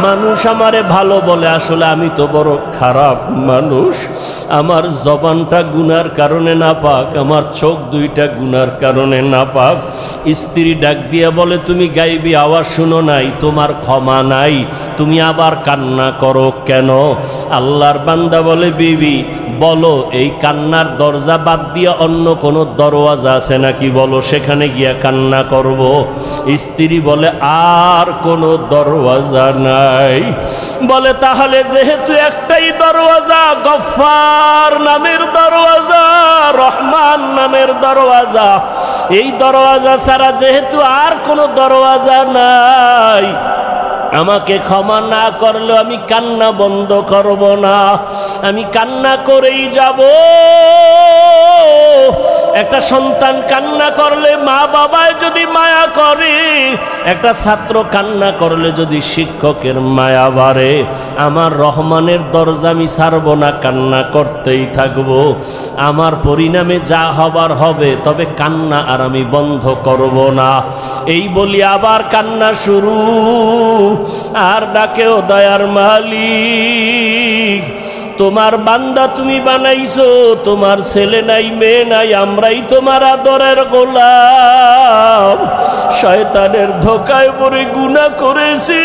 মানুষ আমারে ভালো বলে, আসলে আমি তো বড় খারাপ মানুষ। আমার জবানটা গুনার কারণে না পাক, আমার চোখ দুইটা গুনার কারণে না পাক। স্ত্রী ডাক দিয়া বলে, তুমি গাইবি আওয়াজ শুনো নাই? তোমার ক্ষমা নাই, তুমি আবার কান্না করো কেন? আল্লাহর বান্দা বলে, বিবি বলো এই কান্নার দরজা বাদ দিয়া অন্য কোনো দরওয়াজা আছে নাকি, বলো সেখানে গিয়া কান্না করব। স্ত্রী বলে, আর কোনো দরওয়াজা নাই। বলে, তাহলে যেহেতু একটাই দরওয়াজা, গফফার নামের দরওয়াজা, রহমান নামের দরওয়াজা, এই দরওয়াজা ছাড়া যেহেতু আর কোনো দরওয়াজা নাই, আমাকে ক্ষমা না করলেও আমি কান্না বন্ধ করব না, আমি কান্না করেই যাব। একটা সন্তান কান্না করলে মা বাবায় যদি মায়া করে, একটা ছাত্র কান্না করলে যদি শিক্ষকের মায়া বাড়ে, আমার রহমানের দরজা আমি ছাড়ব না, কান্না করতেই থাকব। আমার পরিণামে যা হবার হবে, তবে কান্না আর আমি বন্ধ করব না। এই বলি আবার কান্না শুরু। আর ডাকেও দয়ার মালিক। তোমার বান্দা তুমি বানাইছো, তোমার ছেলে নাই মেয়ে নাই, আমরাই তোমার আদরের গোলাম। শয়তানের ধোঁকায় পড়ে গুনাহ করেছি,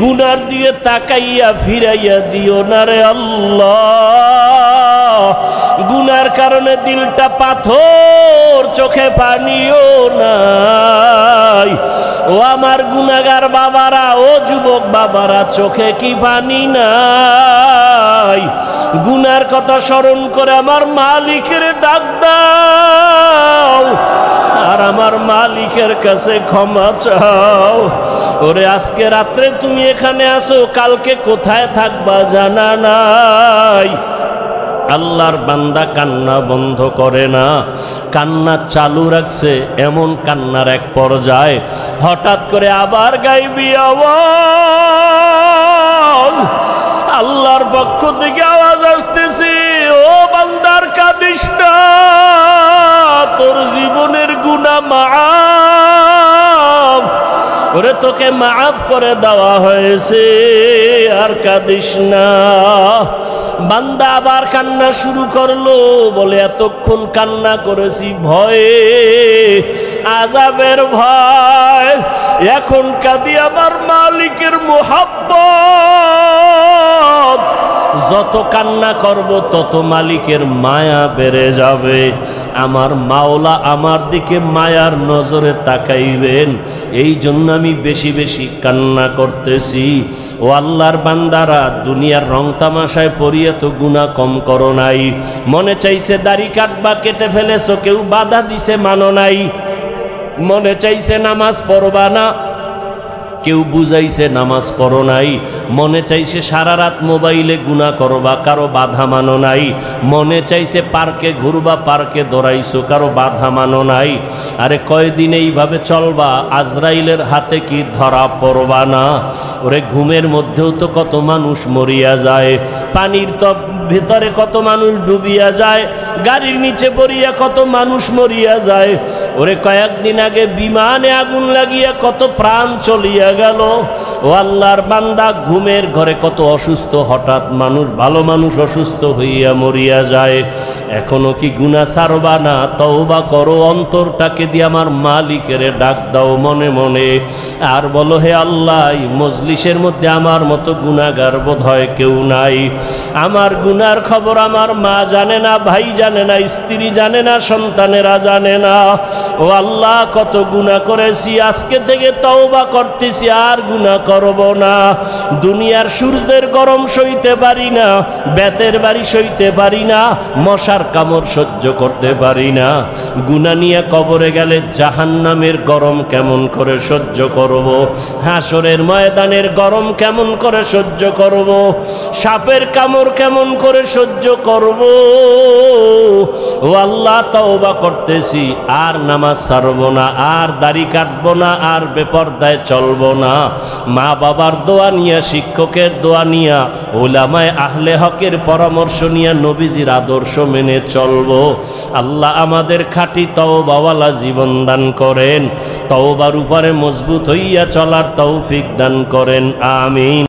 গুনার দিয়ে তাকাইয়া ফিরাইয়া দিও না রে আল্লাহ। গুনার কারণে দিলটা পাথর, চোখে পানিও নাই। ও আমার গুনাহগার বাবারা, ও যুবক বাবারা, চোখে কি পানি নাই? গুনার কথা স্মরণ করে আমার মালিকের ডাক দাও, আর আমার মালিকের কাছে ক্ষমা চাও। ওরে আজকে রাত্রে তুমি এখানে আসো, কালকে কোথায় থাকবা জানা নাই। আল্লাহর বান্দা কান্না বন্ধ করে না, কান্না চালু রাখছে। এমন কান্নার এক পর্যায়ে হঠাৎ করে আবার গাইবি আওয়াজ, আল্লাহর পক্ষ থেকে আওয়াজ আসতেছে, ও বান্দার কাঁদিস না, তোর জীবনের গুনাহ মাফ, ওরে তোকে মাফ করে দেওয়া হয়েছে, আর কাঁদিস না। বান্দা আবার কান্না শুরু করলো, বলে এতক্ষণ কান্না করেছি ভয়ে, আযাবের ভয়, এখন কাঁদি আমার মালিকের মুহাব্বত। যত কান্না করব তত মালিকের মায়া বেড়ে যাবে। আমার মাওলা আমার দিকে মায়ার নজরে তাকাইবেন, এই জন্য আমি বেশি বেশি কান্না করতেছি। ও আল্লাহর বান্দারা, দুনিয়ার রং তামাশায় পড়িয়ে তো গুনাহ কম করো নাই। মনে চাইছে দাড়ি কাটবা, কেটে ফেলেছো, কেউ বাধা দিছে মানো নাই। মনে চাইছে নামাজ পড়বা না, কেউ বুঝাইছে নামাজ পড়ো নাই। মনে চাইছে সারা রাত মোবাইলে গুনাহ করবা, কারো বাধা মানো নাই। মনে চাইছে পার্কে ঘুরবা, পার্কে দৌড়াইছো, কারো বাধা মানো নাই। আরে কয়দিন এইভাবে চলবা, আজরাইলের হাতে কি ধরা পড়বা না? ওরে ঘুমের মধ্যেও তো কত মানুষ মরিয়া যায়, পানির তপ ভিতরে কত মানুষ ডুবিয়া যায়, গাড়ির নিচে পড়িয়া কত মানুষ মরিয়া যায়। ওরে কয়েকদিন আগে বিমানে আগুন লাগিয়া কত প্রাণ চলিয়া গেল। ও আল্লাহর বান্দা, ঘুমের ঘরে কত অসুস্থ হঠাৎ মানুষ, ভালো মানুষ অসুস্থ হইয়া মরিয়া যায়। এখনো কি গুনাহ ছাড়বা না? তওবা করো, অন্তরটাকে দিয়ে আমার মালিকের ডাক দাও মনে মনে, আর বলো, হে আল্লাহ, মজলিসের মধ্যে আমার মতো গুনাহগার বোধহয় কেউ নাই। আমার গুনার খবর আমার মা জানে না, ভাই জানে না, স্ত্রী জানে না, সন্তানেরা জানে না। ও আল্লাহ, কত গুনাহ করেছি, আজকে থেকে তওবা করতেছি, আর গুনাহ করব না। দুনিয়ার সূর্যের গরম সইতে পারি না, বেতের বাড়ি সইতে পারি না, মশার কামড় সহ্য করতে পারি না। গুনাহ নিয়ে কবরে গেলে জাহান্নামের গরম কেমন করে সহ্য করব? হাসরের ময়দানের গরম কেমন করে সহ্য করব? সাপের কামড় কেমন করে সহ্য করব? ও আল্লাহ, তওবা করতেছি, আর নামাজ ছাড়ব না, আর দাড়ি কাটবো না, আর বেপরদায় চলবো না। মা বাবার দোয়া নিয়া, শিক্ষকের দোয়া নিয়া, উলামায়ে আহলে হকের পরামর্শ নিয়া নবীজির আদর্শ মেনে চলবো। আল্লাহ আমাদের খাঁটি তওবাওয়ালা জীবন দান করেন, তওবার উপরে মজবুত হইয়া চলার তৌফিক দান করেন, আমিন।